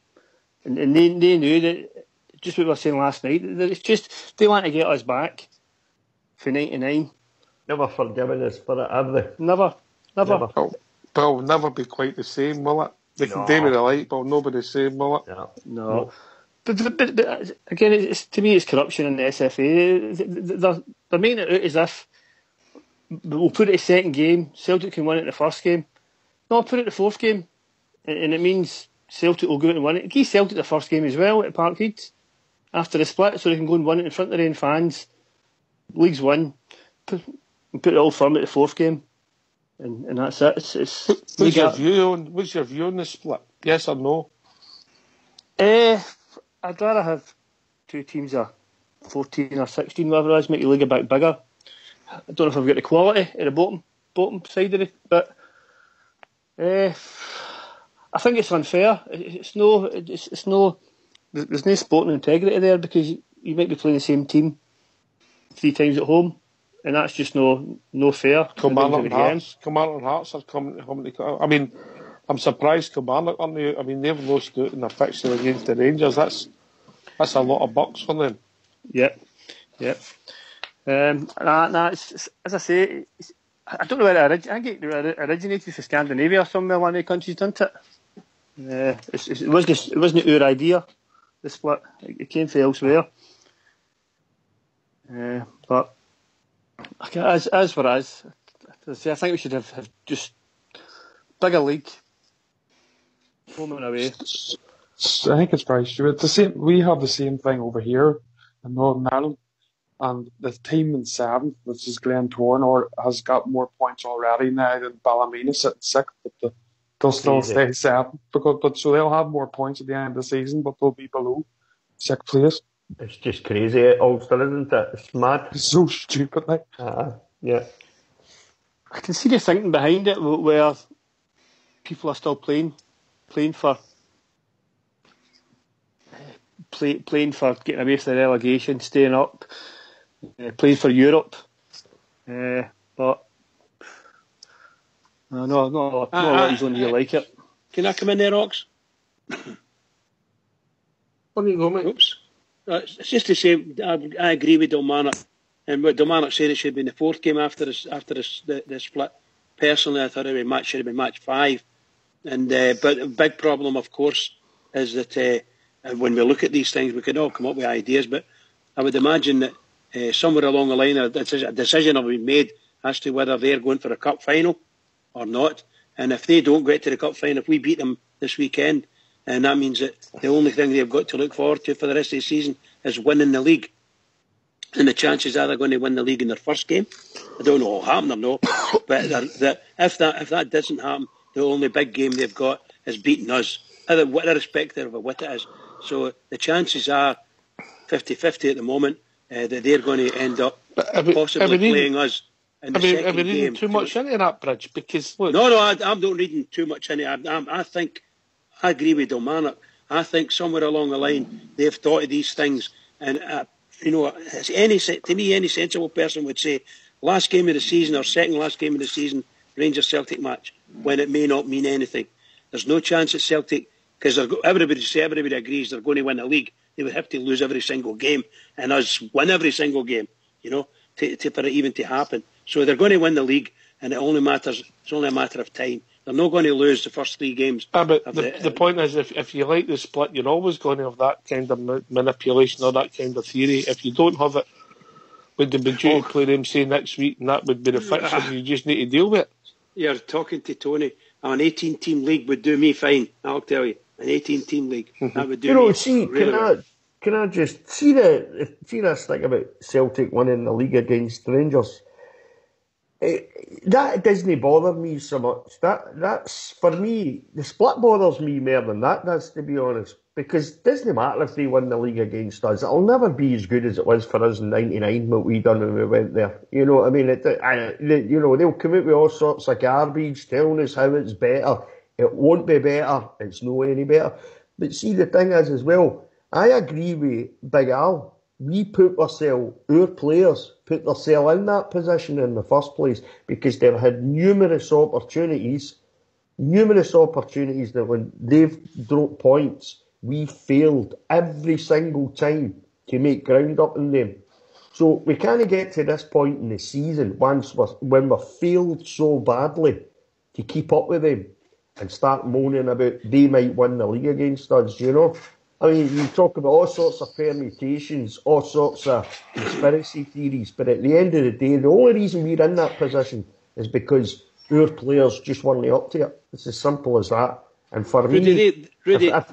And they knew that, just what we were saying last night, that it's just, they want to get us back for 99. Never forgiven us for it, have they? Never. But it'll never be quite the same, will it? They can do what they like, but it'll not be the same, will it? No. But again, to me, it's corruption in the SFA. They're making it out as if we'll put it a second game, Celtic can win it in the first game. No, I'll put it in the fourth game. And it means Celtic will go out and win it. Give Celtic the first game as well at Parkhead after the split, so they can go and win it in front of their own fans. League's won. Put it all firm at the fourth game, and that's it. What's your view on the split? Yes or no? I'd rather have two teams of 14 or 16, whatever it is, make the league a bit bigger. I don't know if I've got the quality at the bottom side of it, but I think it's unfair. It's no. There's no sporting integrity there, because you might be playing the same team 3 times at home, and that's just no fair. Commander and Hearts are coming. I mean, I'm surprised Commander aren't they? I mean, they've lost out in a fixture against the Rangers. That's a lot of bucks for them. Yep. It's, as I say, I don't know where it originated from Scandinavia or somewhere, one of the countries, didn't it? It wasn't our idea, the split. It came from elsewhere. But as for us, I think we should have just bigger league, home and away. I think it's very stupid. We have the same thing over here in Northern Ireland, and the team in 7th, which is Glentoran, has got more points already now than Ballymena sitting 6th, but they'll still stay 7th, so they'll have more points at the end of the season, but they'll be below 6th place. It's just crazy, Ulster, isn't it? It's mad. It's so stupid, like. Yeah. I can see the thinking behind it, where people are still playing for getting away from the relegation, staying up, playing for Europe. But no, not a lot of you like it. Can I come in there, Ox? On you go, mate. Oops. It's just to say, I agree with Kilmarnock, and what Kilmarnock said, it should be in the 4th game after the split. Personally, I thought it should have been match 5, and but a big problem, of course, is that when we look at these things, we can all come up with ideas, but I would imagine that somewhere along the line, a decision will be made as to whether they're going for a cup final or not. And if they don't get to the cup final, if we beat them this weekend, and that means that the only thing they've got to look forward to for the rest of the season is winning the league. And the chances are they're going to win the league in their first game. I don't know what will happen or no, but if that doesn't happen, the only big game they've got is beating us, irrespective of what it is. So the chances are 50-50 at the moment that they're going to end up possibly playing us in the second game. Are we reading too much into that, Bridge? Because look, No, I'm not reading too much into it. I agree with Kilmarnock. I think somewhere along the line they've thought of these things, and to me, any sensible person would say last game of the season or second last game of the season, Rangers Celtic match, when it may not mean anything. There's no chance at Celtic, because everybody agrees they're going to win the league. They would have to lose every single game and us win every single game, for it even to happen. So they're going to win the league, and it's only a matter of time. They're not going to lose the first 3 games. But the point is, if you like the split, you're always going to have that kind of manipulation or that kind of theory. If you don't have it, would they be due to play them, say, next week, and that would be the fixture, you just need to deal with it? You're talking to Tony. An 18-team league would do me fine, I'll tell you. An 18-team league. That would do me really well. Can I just see this thing about Celtic winning the league against the Rangers? That doesn't bother me so much. That's for me. The split bothers me more than that does, to be honest. Because it doesn't matter if they win the league against us. It'll never be as good as it was for us in '99, what we done when we went there. You know what I mean? They'll come out with all sorts of garbage, telling us how it's better. It won't be better. It's not any better. But see, the thing is as well, I agree with Big Al we put ourselves, our players, put themselves in that position in the first place because they've had numerous opportunities that when they've dropped points, we failed every single time to make ground up in them. So we can't get to this point in the season when we're failed so badly to keep up with them and start moaning about they might win the league against us, you know. I mean, you talk about all sorts of permutations, all sorts of conspiracy theories, but at the end of the day, the only reason we're in that position is because our players just weren't up to it. It's as simple as that. And for me... Wait a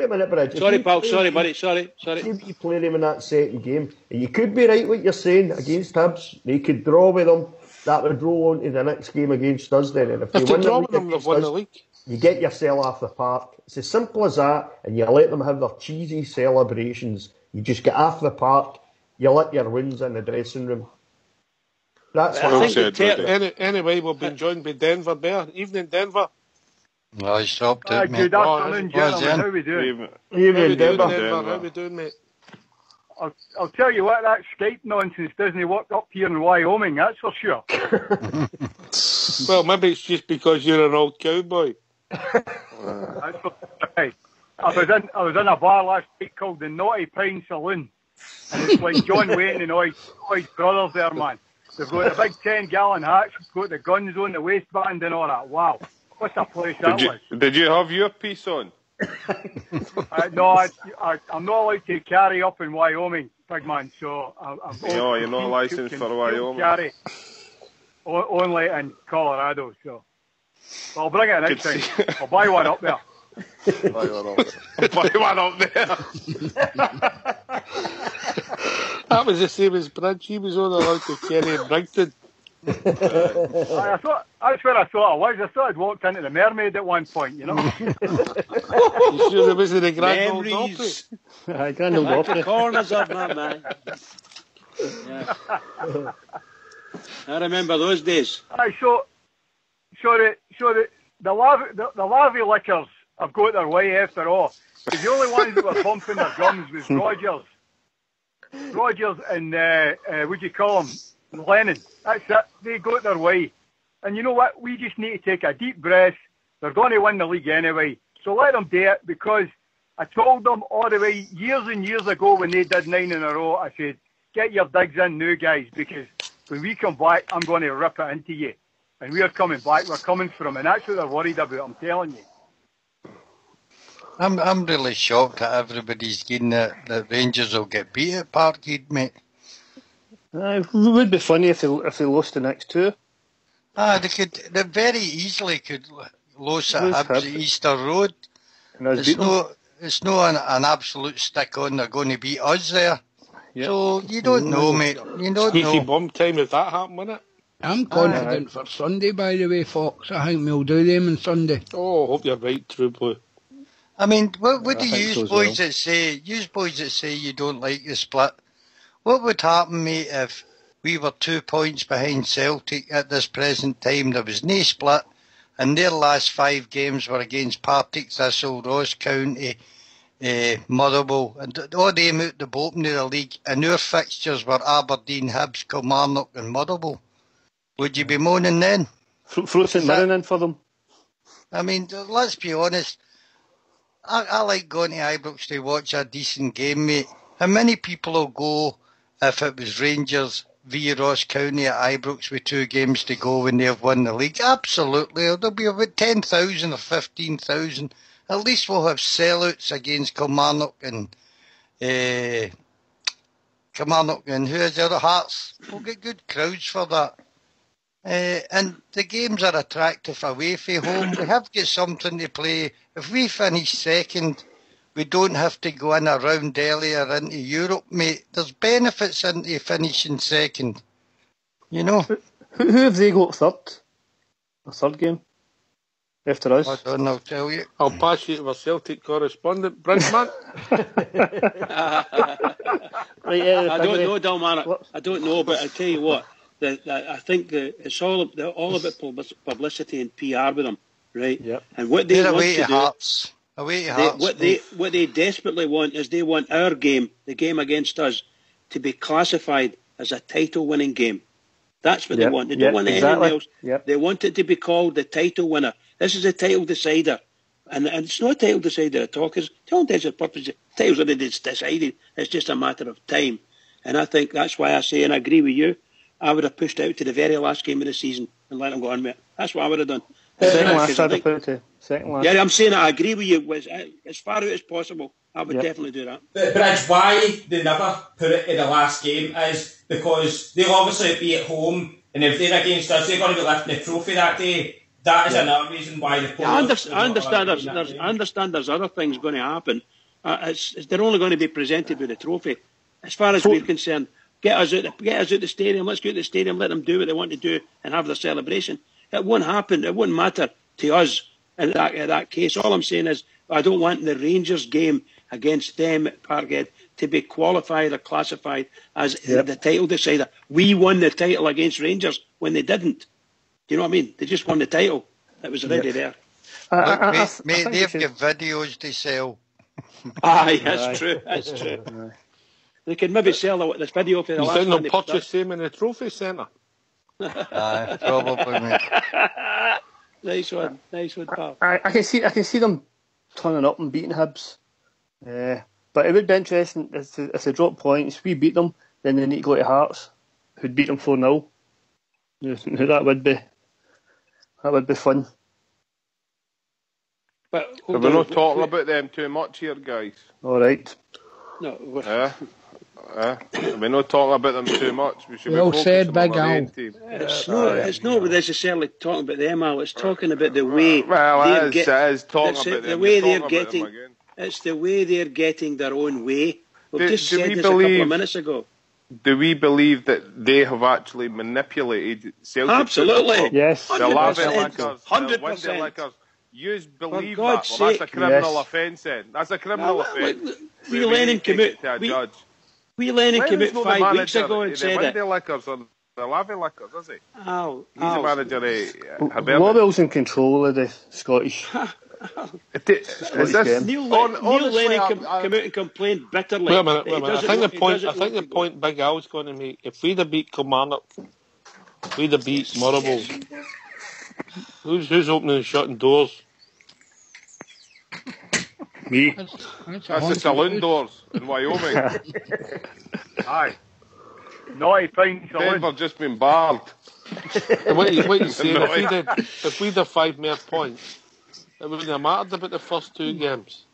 minute, Bridge. Sorry, pal, sorry, buddy, sorry. If you play them in that second game, and you could be right what you're saying against Hibs, they could draw with them, that would roll on to the next game against us then. And if they win the league against us, you get yourself off the park. It's as simple as that, and you let them have their cheesy celebrations. You just get off the park, you let your wins in the dressing room. That's what I said. Anyway, we've been joined by Denver Bear. Evening, Denver. No, I stopped it, mate. Good afternoon, gentlemen. How are we doing? Evening, Denver. How we doing, mate? I'll tell you what, that Skype nonsense doesn't work up here in Wyoming, that's for sure. Well, maybe it's just because you're an old cowboy. That's right. I was in a bar last night called the Naughty Pine Saloon, and it's like John Wayne and all his brothers there, man. They've got the big 10-gallon hats, got the guns on the waistband and all that. Wow. What a place that was. Did you have your piece on? No, I'm not allowed to carry up in Wyoming, big man, so no, you're not licensed for Wyoming. Carry only in Colorado, so I'll bring it next time. I'll buy one up there. Buy one up there. That was the same as Bridge. He was only allowed to carry in Brington. That's where I thought I was. I thought I'd walked into the Mermaid at one point, you know. You sure there wasn't a Grand Old Opry? Grand Old Opry. The corners of my mind. Yeah. I remember those days. So the Lavy lickers have got their way after all. Because the only ones that were bumping their gums was Rogers and what do you call them? Lennon. That's it. They got their way. And you know what? We just need to take a deep breath. They're going to win the league anyway. So let them do it, because I told them all the way years and years ago when they did 9 in a row, I said, get your digs in now, guys, because when we come back, I'm going to rip it into you. And we are coming back. We're coming for them. And that's what they're worried about, I'm telling you. I'm really shocked that everybody's getting that Rangers will get beat at Parkhead, mate. It would be funny if they lost the next two. They very easily could lose at Hibs at Easter Road. It's not an absolute stick on they're going to beat us there. Yep. So you don't know, mate. You don't know. Squeaky bum time if that happened, wouldn't it? I'm confident for Sunday, by the way, Fox. I think we'll do them on Sunday. Oh, I hope you're right, True Blue. I mean, what do you boys that say you don't like the split? What would happen, mate, if we were 2 points behind Celtic at this present time? There was no split, and their last 5 games were against Partick Thistle, Ross County, Motherwell, and all them out the bottom of the league, and our fixtures were Aberdeen, Hibs, Kilmarnock and Motherwell. Would you be moaning then? Fruits and Mirren in for them. I mean, let's be honest. I like going to Ibrox to watch a decent game, mate. How many people will go if it was Rangers v Ross County at Ibrox with 2 games to go when they've won the league? Absolutely. There'll be about 10,000 or 15,000. At least we'll have sellouts against Kilmarnock and who is the other, Hearts. We'll get good crowds for that. And the games are attractive away from home. We have got something to play. If we finish second, we don't have to go in a round earlier into Europe, mate. There's benefits into finishing second. You know. Who have they got third? A third game? After us? I don't know, I'll tell you. I'll pass you to our Celtic correspondent, Bridgman. I don't know, Dalmar. I don't know, but I tell you what. I think it's all about publicity and PR with them, right? Yep. And what they want to do, Hearts. Away to Hearts, what they desperately want is they want our game, the game against us, to be classified as a title-winning game. That's what they want. They don't want anything else. They want it to be called the title winner. This is a title decider. And it's not a title decider at all, because titles already decided. It's just a matter of time. And I think that's why I say, and I agree with you, I would have pushed out to the very last game of the season and let them go on with it. That's what I would have done. Second last. Yeah, I'm saying I agree with you. As far out as possible, I would definitely do that. But Bridge, why they never put it in the last game is because they'll obviously be at home, and if they're against us, they're going to be lifting the trophy that day. That is another reason why the players... I understand there's other things going to happen. They're only going to be presented with a trophy. As far as we're concerned, get us out the stadium, let's go to the stadium, let them do what they want to do and have their celebration. It won't happen. It won't matter to us in that case. All I'm saying is I don't want the Rangers game against them at Parkhead to be qualified or classified as the title decider. We won the title against Rangers when they didn't. Do you know what I mean? They just won the title. It was already there. Look, mate, they've got videos to sell. Aye, that's true. That's true. They could maybe sell this video for the last one. You think they'll purchase them in the trophy centre? Aye, probably, mate. Nice one, pal. I can see them turning up and beating Hibs. But it would be interesting if they drop points, we beat them, then they need to go to Hearts, who'd beat them 4-0. That would be fun. But we're not talking about them too much here, guys. All right. No. We're not talking about them too much. We should well be said, Big Al. It's not necessarily talking about them, Al. It's talking about the way it's the way they're getting their own way. We've just said this a couple of minutes ago. Do we believe that they have actually manipulated Celtic? Absolutely. Yes. The Lavin Lickers, 100%. the Windy Lickers. You believe that? God's Well, that's a sake. criminal offence then. That's a criminal offence. We Lennon came out 5 weeks ago and said it. The Windy Lickers or the Lavin Lickers, is he? He's the manager of Hibernian. Robbie's in control of the Scottish. Neil Lennon came out and complained bitterly. Wait a minute. I think the point Big Al's going to make, if we'd have beat Kilmarnock, we'd have beat Murrable. Who's opening and shutting doors? Me. That's the saloon doors in Wyoming. Aye. Naughty fine saloon. They've just been barred. What you saying? If we'd have 5 more points, it wouldn't have mattered about the first 2 games.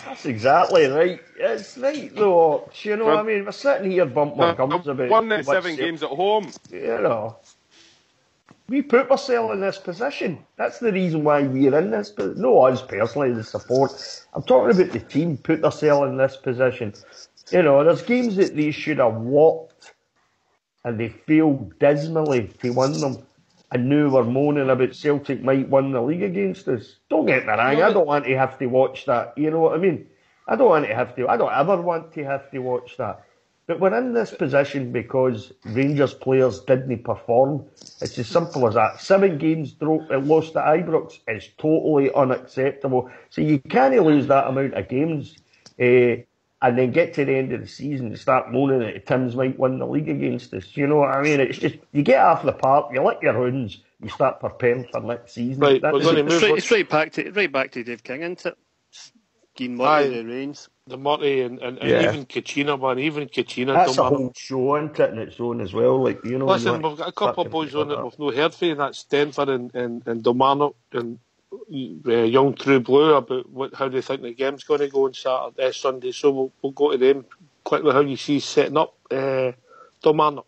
That's exactly right. It's right, though. You know what I mean? We're sitting here bumping our gums about... Won the 7 games at home. You know. We put ourselves in this position. That's the reason why we're in this. But no, us personally, the support. I'm talking about the team put themselves in this position. You know, there's games that they should have walked and they failed dismally to win them. And now we're moaning about Celtic might win the league against us. Don't get me wrong, I don't want to have to watch that. You know what I mean? I don't ever want to have to watch that. But we're in this position because Rangers players didn't perform. It's as simple as that. 7 games lost at Ibrox is totally unacceptable. So you can't lose that amount of games and then get to the end of the season and start moaning that Tim's might win the league against us. You know what I mean? It's just, you get off the park, you lick your hounds, you start preparing for next season. Right, it's right back to Dave King, isn't it? Gene Murray, the Reigns. The Murray and even Kachina, man. Even Kachina. That's a whole show, isn't it, in its own as well? Like, you know. Listen, we've got a couple of boys on that we've no heard from. That's Denver and Domarnock and Young True Blue about how they think the game's going to go on Sunday. So we'll go to them quickly. How you see setting up Domarnock?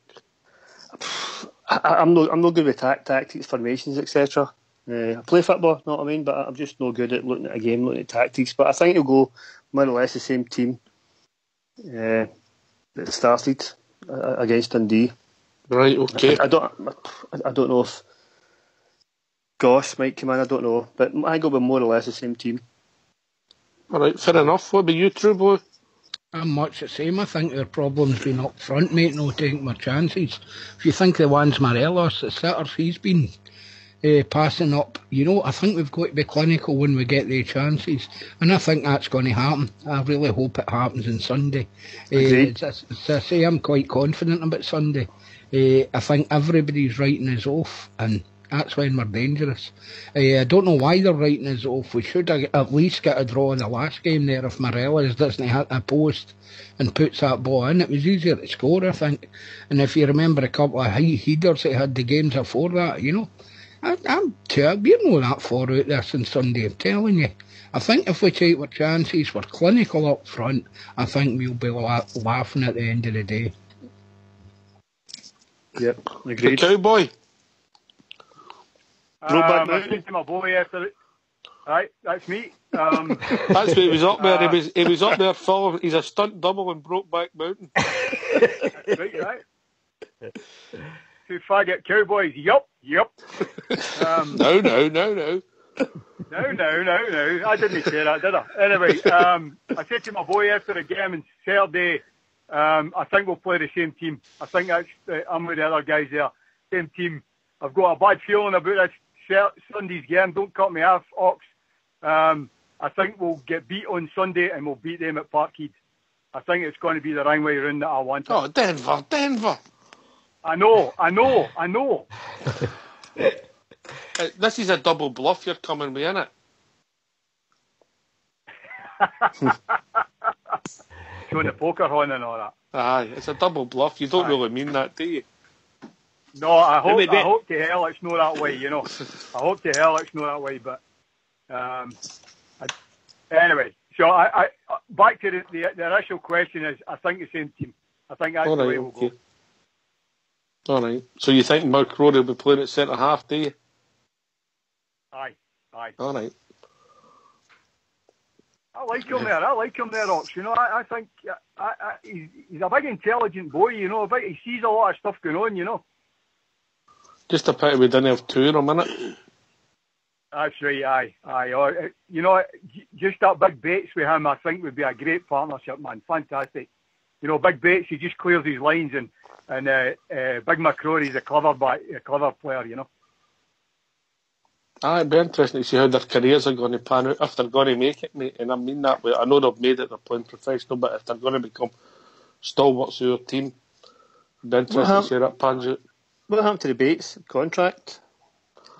I'm no good with tactics, formations, etc. I play football, know what I mean, but I'm just no good at looking at a game, looking at tactics. But I think it'll go more or less the same team that started against Dundee. Right, okay. I don't know if Goss might come in, I don't know, but I think it'll be more or less the same team. All right, fair enough. What about you, True Boy? I'm much the same. I think their problem's been up front, mate, no taking my chances. If you think the one's Morelos, the sitter, he's been passing up. You know, I think we've got to be clinical when we get the chances, and I think that's going to happen. I really hope it happens on Sunday. As I say, I'm quite confident about Sunday. I think everybody's writing us off, and that's when we're dangerous. I don't know why they're writing us off. We should have at least get a draw in the last game there if Morelos doesn't hit a post and puts that ball in. It was easier to score, I think. And if you remember a couple of headers they had the games before that, you know, we're not that far out there since Sunday, I'm telling you. I think if we take our chances, we're clinical up front, I think we'll be laughing at the end of the day. Yep, agreed. The Cowboy. I said to my boy yesterday. Right, that's me. That's me. He was up there. He was up there full. He's a stunt double in Brokeback Mountain. right. Two faggot Cowboys. Yup. No. No. I didn't say that, did I? Anyway, I said to my boy yesterday, game on Saturday. I think we'll play the same team. I think that's I'm with the other guys there. Same team. I've got a bad feeling about this Sunday's game. Don't cut me off, Ox. I think we'll get beat on Sunday and we'll beat them at Parkhead. I think it's going to be the wrong way round that I want it. Oh, Denver. I know. This is a double bluff you're coming with, isn't it? Showing the poker horn and all that. Aye, it's a double bluff. You don't really mean that, do you? No, I hope to hell it's not that way, you know. I hope to hell it's not that way, but anyway. So I back to the initial question is, I think the same team. I think that's the way we'll go. All right. So you think McCrory will be playing at centre half, do you? Aye. All right. I like him there, Ox. You know, I think he's a big intelligent boy, you know. He sees a lot of stuff going on, you know. Just a pity we didn't have two in a minute. That's right, aye. You know, just that Big Bates with him, I think would be a great partnership, man. Fantastic. You know, Big Bates, he just clears his lines, and Big McCrory's a clever player, you know. It'd be interesting to see how their careers are going to pan out, if they're going to make it, mate. And I mean that way. I know they've made it, they're playing professional, but if they're going to become stalwarts of your team, it'd be interesting to see how that pans out. What happened to the Bates contract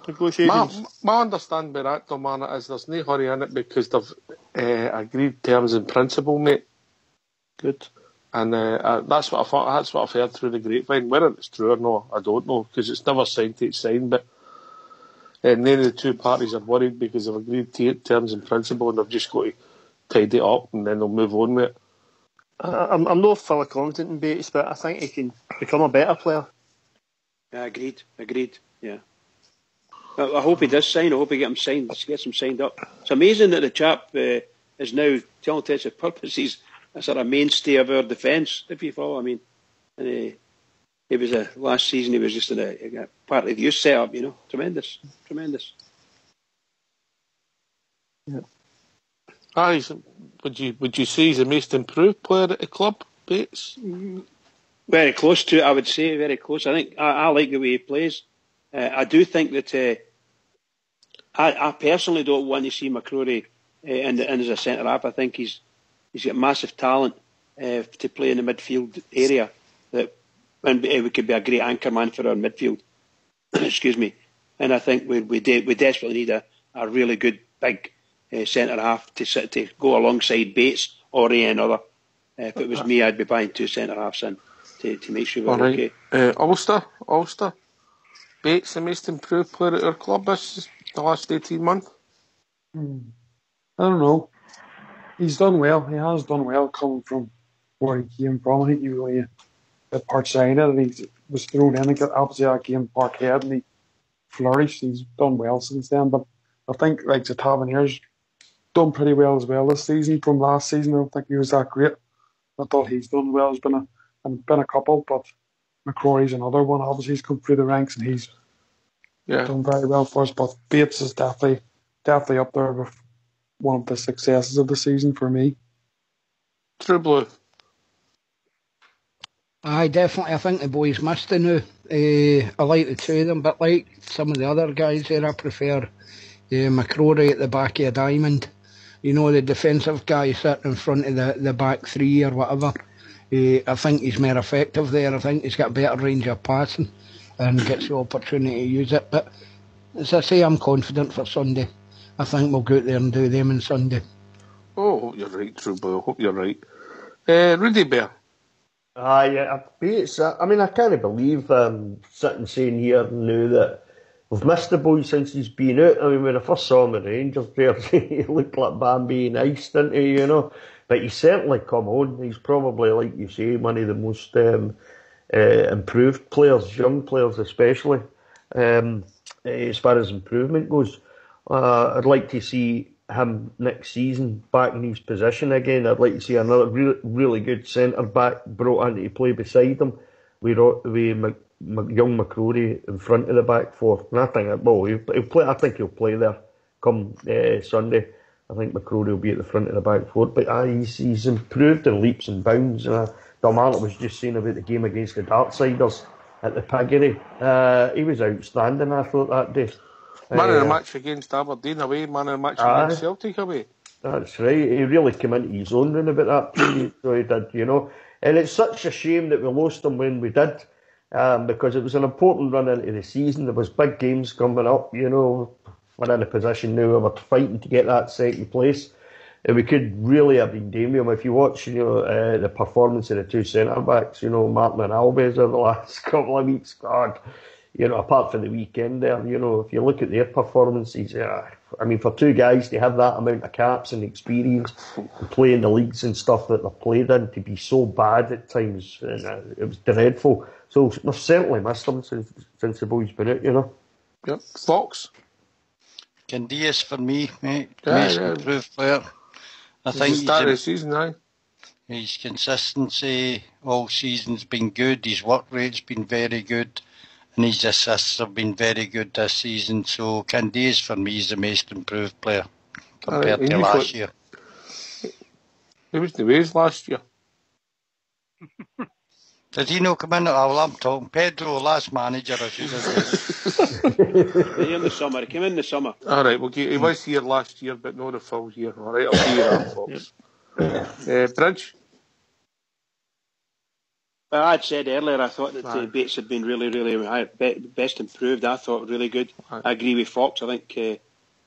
negotiations? My understanding by that, though, man, is there's no hurry in it because they've agreed terms in principle, mate. Good. And that's what I thought. That's what I've heard through the grapevine. Whether it's true or not, I don't know, because it's never signed till it's signed. But none of the two parties are worried because they've agreed terms in principle, and they've just got to tidy it up, and then they'll move on with it. I'm not fully confident in Bates, but I think he can become a better player. Yeah, agreed. Yeah. I hope he does sign. I hope he gets him signed up. It's amazing that the chap is now, to all intents and purposes, a sort of mainstay of our defence, if you follow. I mean, and he was last season. He was just in a part of the youth setup. You know, tremendous. Yeah. Aye, would you say he's the most improved player at the club, Bates? Very close to it, I would say. Very close. I think I like the way he plays. I do think that I personally don't want to see McCrory in as a centre half. I think he's got massive talent to play in the midfield area. And he could be a great anchor man for our midfield. Excuse me. And I think we desperately need a really good big centre half to go alongside Bates or any other. If it was me, I'd be buying two centre halves in to make sure we're okay. Ulster. Bates, the most improved player at our club this the last 18 months. I don't know. He's done well. He has done well coming from where he came from. I think he really at Parkside and he was thrown in and got obviously that game Parkhead and he flourished. He's done well since then. But I think like the Taverniers done pretty well as well this season from last season. I don't think he was that great. I thought he's done well. There's been a couple, but McCrory's another one. Obviously, he's come through the ranks and he's done very well for us. But Bates is definitely up there with one of the successes of the season for me. True Blue. Aye, definitely. I think the boys missed the new. I like the two of them, but like some of the other guys there, I prefer McCrory at the back of a diamond. You know, the defensive guy sitting in front of the back three or whatever. I think he's more effective there. I think he's got better range of passing and gets the opportunity to use it. But as I say, I'm confident for Sunday. I think we'll go out there and do them on Sunday. Oh, I hope you're right, True Blue. I hope you're right. Rudy Bear. Yeah, Bates. I mean, I can't believe sitting saying here now that we've missed the boy since he's been out. I mean, when I first saw him at Rangers there, he looked like Bambi in ice, didn't he, you know? But he's certainly come on. He's probably, like you say, one of the most improved players, young players especially, as far as improvement goes. I'd like to see him next season back in his position again. I'd like to see another really good centre-back brought in to play beside him with young McCrory in front of the back four. And I think, he'll play. I think he'll play there come Sunday. I think McCrory will be at the front of the back four. But he's improved in leaps and bounds. Dalmarnock was just saying about the game against the Darksiders at the Piggery. He was outstanding, I thought, that day. Man of the match against Aberdeen away, man of the match against Celtic away. That's right. He really came into his own round about that period, so he did, you know. And it's such a shame that we lost him when we did, because it was an important run into the season. There was big games coming up, you know. We're in a position now where we're fighting to get that second place. And we could really have been doing with him. If you watch, you know, the performance of the two centre-backs, you know, Martin and Alves over the last couple of weeks, God, you know, apart from the weekend there, you know, if you look at their performances, I mean, for two guys to have that amount of caps and experience and play in the leagues and stuff that they've played in, to be so bad at times, it was dreadful. So we've certainly missed them since the boys been out, you know. Yep. Fox? Candias for me, mate. Most improved player. I think he's started the season, his consistency all season's been good. His work rate's been very good. And his assists have been very good this season. So Candias for me is the most improved player compared to last year. He was the ways last year. Did he not come in? Oh, I'm talking Pedro, last manager, I should have in the summer. He came in the summer. All right, well, he was here last year, but not the full year. All right, I'll see you that, Fox. Bridge? Well, I'd said earlier, I thought that Bates had been really, really best improved. I thought really good. I agree with Fox. I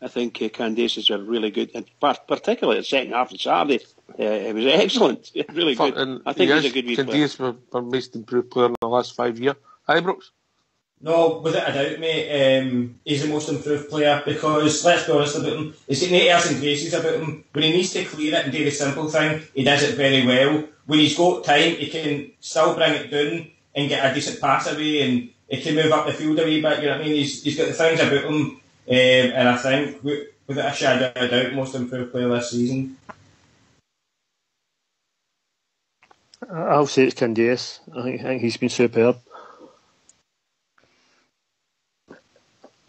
think Candias is really good, and particularly the second half of Saturday, it was excellent, really good. And I think he's a good wee player. Candias was our most improved player in the last 5 years. Brooks? No, without a doubt, mate. He's the most improved player because, let's be honest about him, he's got no airs and graces about him. When he needs to clear it and do the simple thing, he does it very well. When he's got time, he can still bring it down and get a decent pass away, and he can move up the field a wee bit, you know what I mean? He's got the things about him, and I think, without a shadow of a doubt, most improved player this season. I'll say it's Candias. I think he's been superb.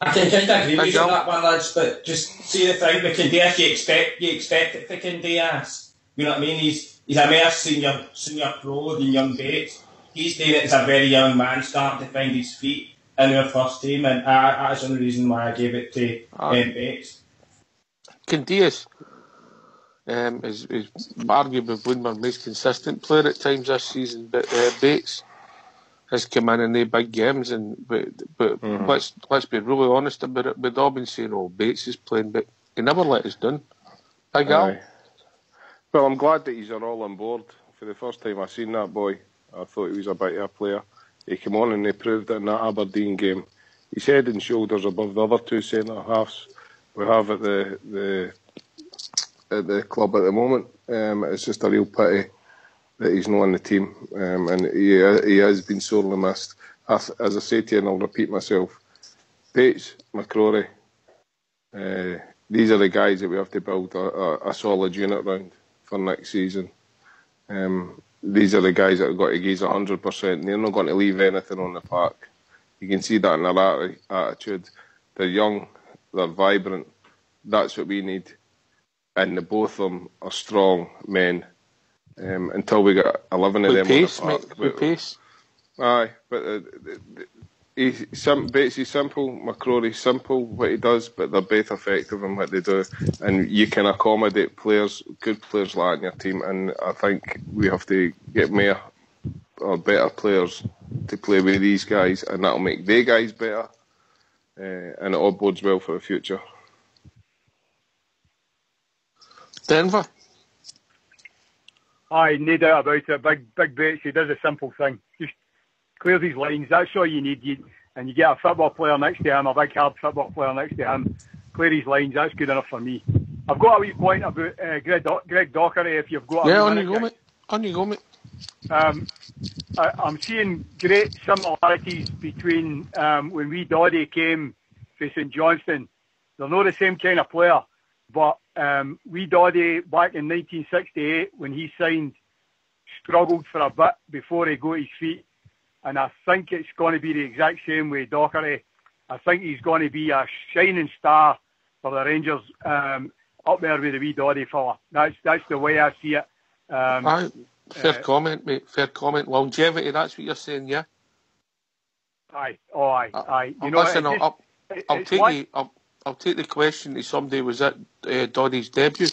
I can kind of agree with you on that one, lads, but just see the thing with Candias, you expect it for Candias. You know what I mean? He's a more senior pro than young Bates. He's doing it as a very young man, starting to find his feet in our first team, and that's the only reason why I gave it to Bates. Candias is arguably been my most consistent player at times this season, but Bates has come in the big games, but let's be really honest about it. We'd all been saying, Bates is playing, but he never let us down. Big Al? Well, I'm glad that he's all on board. For the first time I seen that boy, I thought he was a better player. He came on and he proved it in that Aberdeen game. He's head and shoulders above the other two centre-halves we have at the club at the moment. It's just a real pity that he's not on the team, and he has been sorely missed. As I say to you, and I'll repeat myself, Bates, McCrory, these are the guys that we have to build a solid unit around for next season. These are the guys that have got to give 100%. They're not going to leave anything on the park. You can see that in their attitude. They're young, they're vibrant. That's what we need. And the both of them are strong men. Until we get 11 of them on the park. With pace. Aye, but Bates's simple, McCrory's simple what he does, but they're both effective in what they do, and you can accommodate players, good players like that in your team, and I think we have to get more or better players to play with these guys, and that'll make their guys better, and it all bodes well for the future. Denver? Aye, no doubt about it. Big Bates, he does a simple thing. Just clears his lines, that's all you need. And you get a football player next to him, a big hard football player next to him, clear his lines, that's good enough for me. I've got a wee point about Greg Docherty, if you've got a yeah, wee minute. On you go, mate. I'm seeing great similarities between when Wee Doddy came to St Johnstone. They're not the same kind of player, but Wee Doddy back in 1968 when he signed struggled for a bit before he got his feet, and I think it's going to be the exact same with Docherty. I think he's going to be a shining star for the Rangers, up there with the Wee Doddy fella. That's the way I see it. Fair comment, mate. Fair comment. Longevity, that's what you're saying, yeah? Aye. You know, listen, I'll take the question to somebody. Was that Doddy's debut?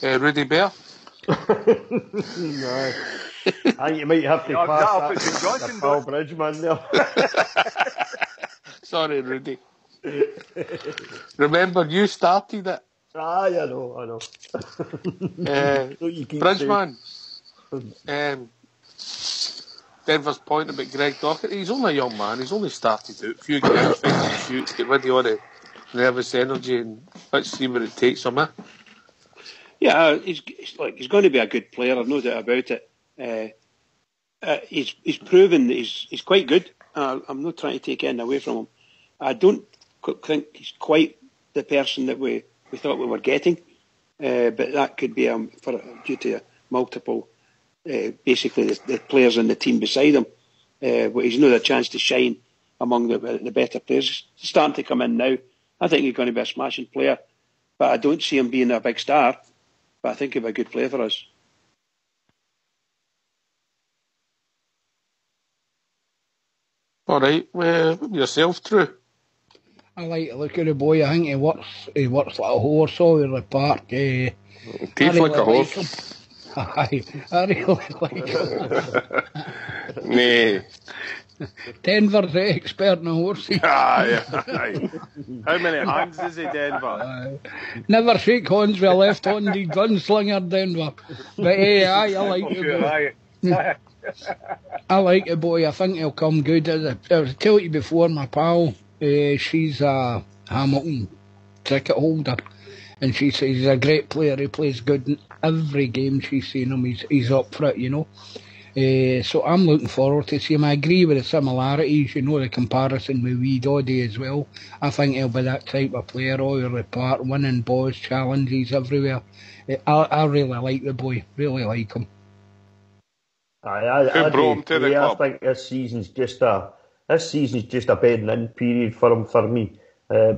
Rudy Bear? No. I think you might have to pass that Paul Bridgman there. Sorry, Rudy. Remember, you started it. I know. Bridgman. Denver's point about Greg Docherty, he's only a young man, he's only started out, a few games, shoots, get rid of all the nervous energy, and let's see where it takes him. Yeah, he's going to be a good player, I've no doubt about it. He's proven that he's quite good. I'm not trying to take anything away from him. I don't think he's quite the person that we thought we were getting, but that could be due to multiple basically the players in the team beside him. But he's not a chance to shine among the better players. He's starting to come in now. I think he's going to be a smashing player, but I don't see him being a big star. But I think he'll be a good player for us. All right, yourself, Drew. I like to look at the boy. I think he works like a horse all over the park. Teeth like a horse. I really like him. Nee. Denver's the expert in horses. Aye. How many hands is he, Denver? Never shake hands with a left-handed gunslinger, Denver. But hey, I like the boy. I like the boy. I think he'll come good. I was telling you before, my pal, she's a Hamilton ticket holder. And she says he's a great player. He plays good in every game she's seen him. He's up for it, you know. So I'm looking forward to see him. I agree with the similarities, you know, the comparison with Wee Doddy as well. I think he'll be that type of player all over the park, winning balls, challenges everywhere. I really like the boy. Really like him. I think this season's just a bedding in period for him, for me.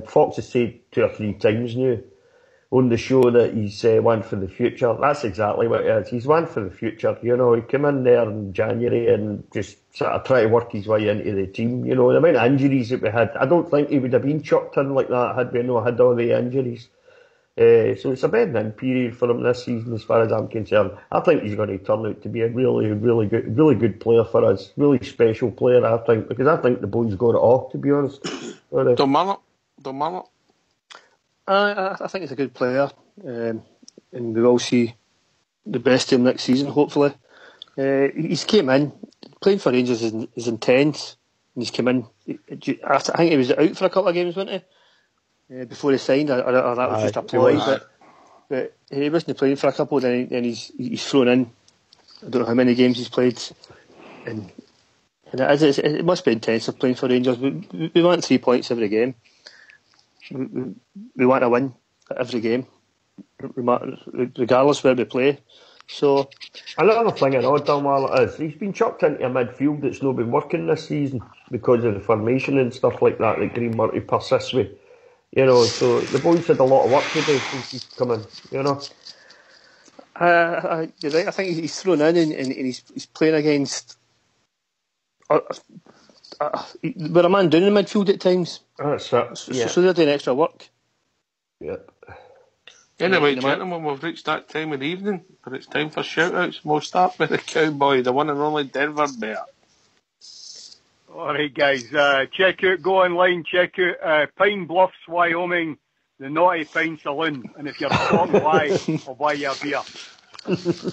Fox has said 2 or 3 times now on the show that he's one for the future. That's exactly what it is. He's one for the future. You know, he came in there in January and just sort of try to work his way into the team. You know, the amount of injuries that we had, I don't think he would have been chucked in like that had we not had all the injuries. So it's a bedding in period for him this season, as far as I'm concerned. I think he's going to turn out to be a really good player for us. Really special player, I think, because I think the boy's got it all, to be honest. Domano. I think he's a good player, and we will see the best of him next season, hopefully. He's came in, playing for Rangers is intense, and he's come in, I think he was out for a couple of games, wasn't he? Before he signed, or that was just a ploy, but he wasn't playing for a couple, then he's thrown in. I don't know how many games he's played, and it must be intensive playing for Rangers. We want 3 points every game. We want to win every game, regardless where we play. So another thing I know, Dalmar, is he's been chucked into a midfield that's not been working this season because of the formation and stuff like that Green Murphy persists with. You know, so the boys had a lot of work to do since he's come in. You know. You're right. I think he's thrown in and he's playing against we're a man down in the midfield at times. That's it. Yeah. So they're doing extra work. Yep. Anyway, gentlemen, we've reached that time of the evening, but it's time for shout-outs. We'll start with the cowboy, the one and only Denver Bear. All right, guys, go online, check out Pine Bluffs, Wyoming, the Naughty Pine Saloon, and if you're talking why, I'll buy you a beer.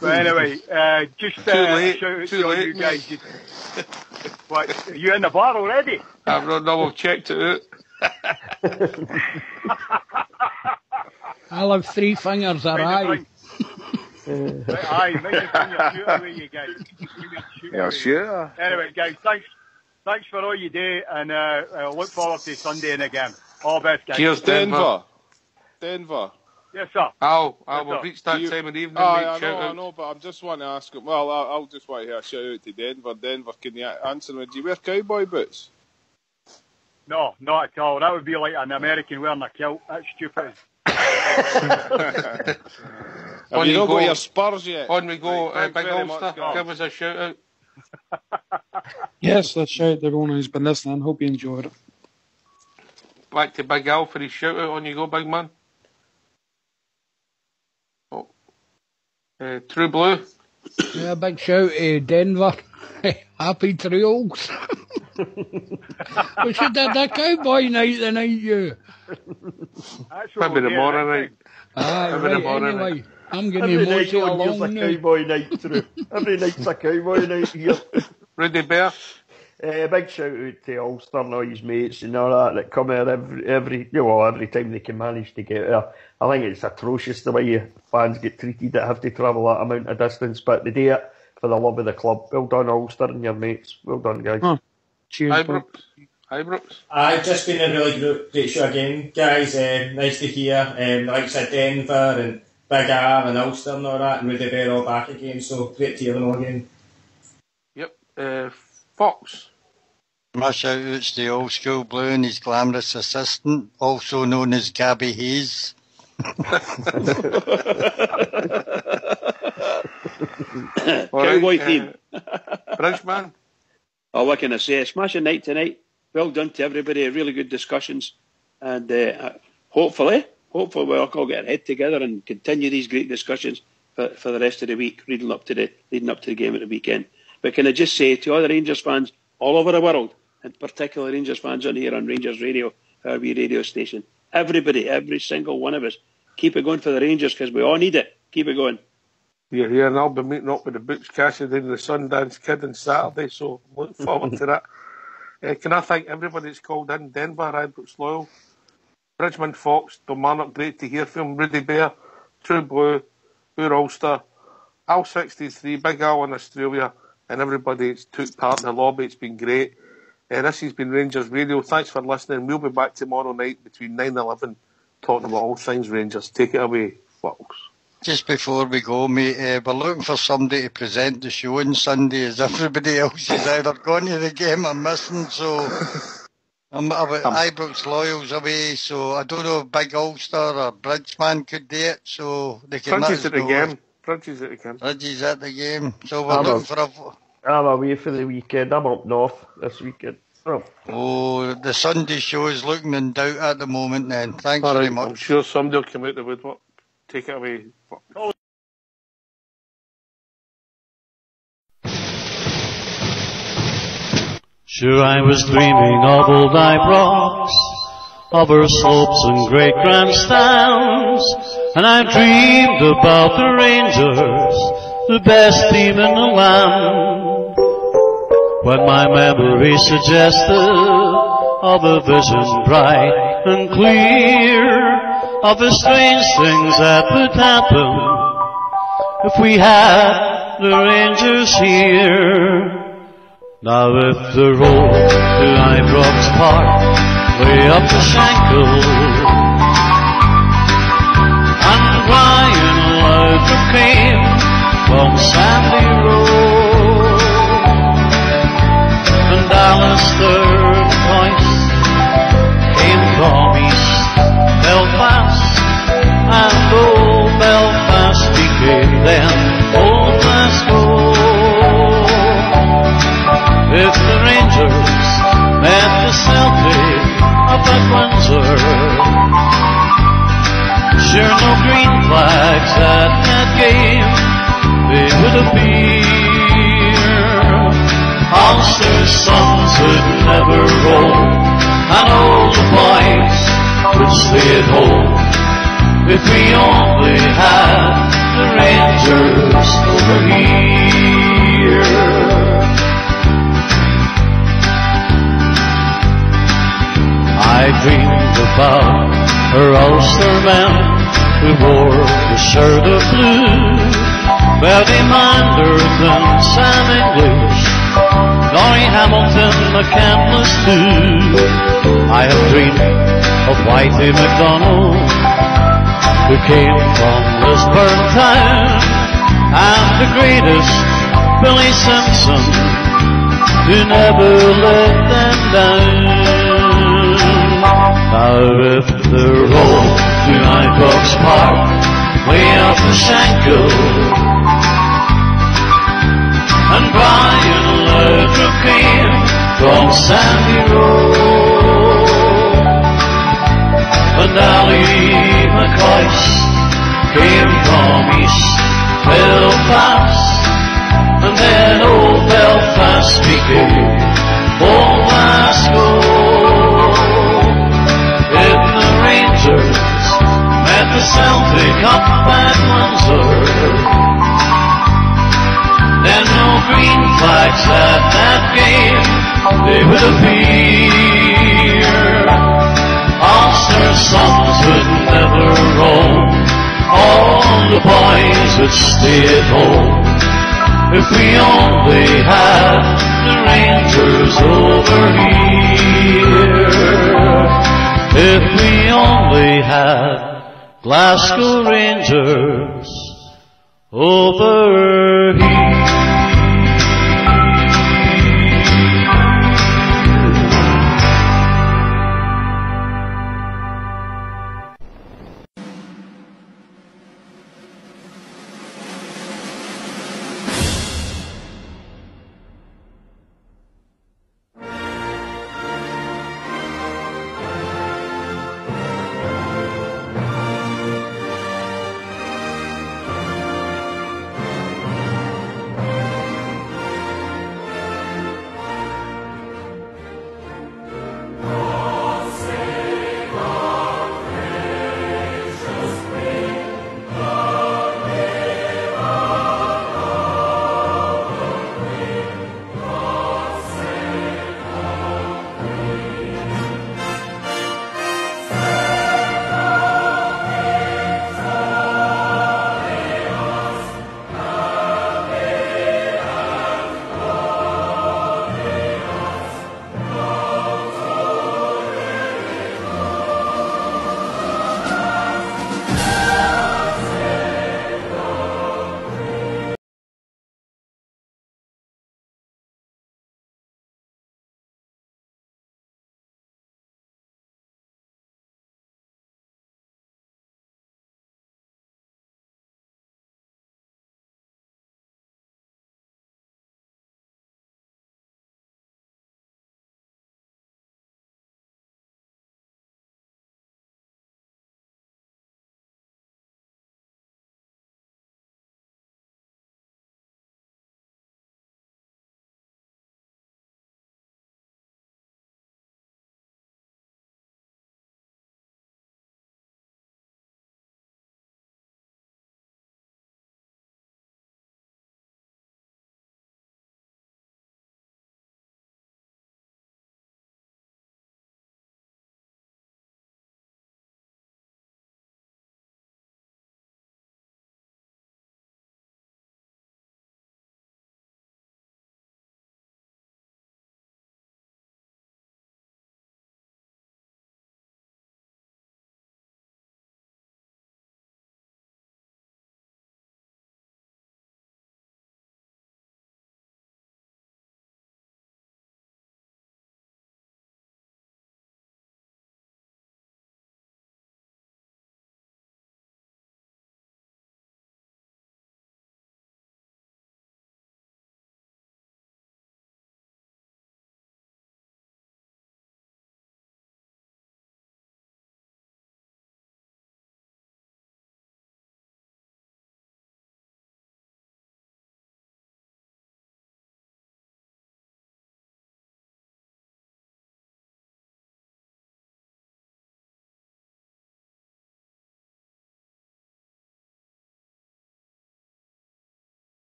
But anyway, just shout out to all you guys. What, are you in the bar already? I've not double checked it out. I'll have 3 fingers, aye. Aye, make your finger shoot away, you guys. Yeah, sure. Anyway, guys, thanks for all you do, and I look forward to Sunday and again. All best, guys. Cheers, Denver. Yes, sir. We've reached that time of the evening. I know, but I'm just want to ask him. Well, I'll just want to hear a shout out to Denver. Denver, can you answer me? Do you wear cowboy boots? No, not at all. That would be like an American wearing a kilt. That's stupid. Have you not got your Spurs yet? On we go, Big Ulster. Give us a shout out. Yes, let's shout out to everyone who's been listening. Hope you enjoyed it. Back to Big Al for his shout out. On you go, big man. True Blue. Yeah, big shout to Denver. Happy Trails. We should have the cowboy night the night, you. Maybe the morning night. Anyway, I'm getting emotional along now. Cowboy night through. Every night's a cowboy night here. Rudy Bear. Big shout out to Ulster and all his mates and all that come here every time they can manage to get there. I think it's atrocious the way fans get treated that have to travel that amount of distance, but they do it for the love of the club. Well done, Ulster and your mates. Well done, guys. Oh, cheers. Hi, Brooks. I've just been a really great show again, guys. Nice to hear. Like I said, Denver and Big Al and Ulster and all that, and Rudy Bear all back again. So great to hear them all again. Yep. Fox. My shout out's the old school Blue and his glamorous assistant, also known as Gabby Hayes. Cowboy theme. Bridgeman. Oh, what can I say? A smashing night tonight. Well done to everybody. Really good discussions. And hopefully we'll all get our head together and continue these great discussions for the rest of the week, leading up to the game at the weekend. But can I just say to all the Rangers fans all over the world, and particularly Rangers fans on here on Rangers Radio, our wee radio station, everybody, every single one of us, keep it going for the Rangers because we all need it. Keep it going. You're here, and I'll be meeting up with the Butch Cassidy and the Sundance Kid on Saturday, so look forward to that. Can I thank everybody that's called in? Denver, Ibrox Loyal, Bridgman Fox, Kilmarnock, great to hear from Rudy Bear, True Blue, Ur Ulster, Al 63, Big Al in Australia, and everybody that's took part in the lobby. It's been great. This has been Rangers Radio. Thanks for listening. We'll be back tomorrow night between 9 and 11 talking about all things Rangers. Take it away, Fox. Just before we go, mate, we're looking for somebody to present the show on Sunday as everybody else is either going to the game or missing, so Ibrox Loyals away, so I don't know if Big Ulster or Bridgeman could do it, so they can let us know. Bridges at the game. Bridges at the game, so we're looking for a... I'm away for the weekend. I'm up north this weekend. Oh, the Sunday show is looking in doubt at the moment then. Thanks very much. I'm sure somebody will come out the woodwork. Take it away. Sure, I was dreaming of old Ibrox, of her slopes and great grandstands, and I dreamed about the Rangers, the best team in the land. When my memory suggested of a vision bright and clear, of the strange things that would happen if we had the Rangers here. Now if the road to Ibrox Park way up the Shankill, and Brian Loudon came from Sandy Road, and Alistair Price came from East Belfast, and old Belfast became then Old Glasgow. If the Rangers at Windsor. Sure, no green flags at that game, they would appear. Ulster's sons would never roll, and all the boys would stay at home. If we only had the Rangers over here. I dreamed about her Ulster men who wore the shirt of blue, Bertie Manderton, Sam English, Norrie Hamilton, McCandless too. I have dreamed of Whitey MacDonald, who came from Lisburn town, and the greatest Billy Simpson, who never let them down. Now if the road to Ibrox Park way up the Shankill, and Brian Laudrup came from Sandy Road, and Ali McCoyce came from East Belfast, and then old Belfast became old Glasgow. If the Rangers met the Celtic up at Windsor, then no green flags at that game, they would appear. Ulster's sons would never roam, all the boys would stay at home. If we only had the Rangers over here. If we only had Glasgow Rangers over here.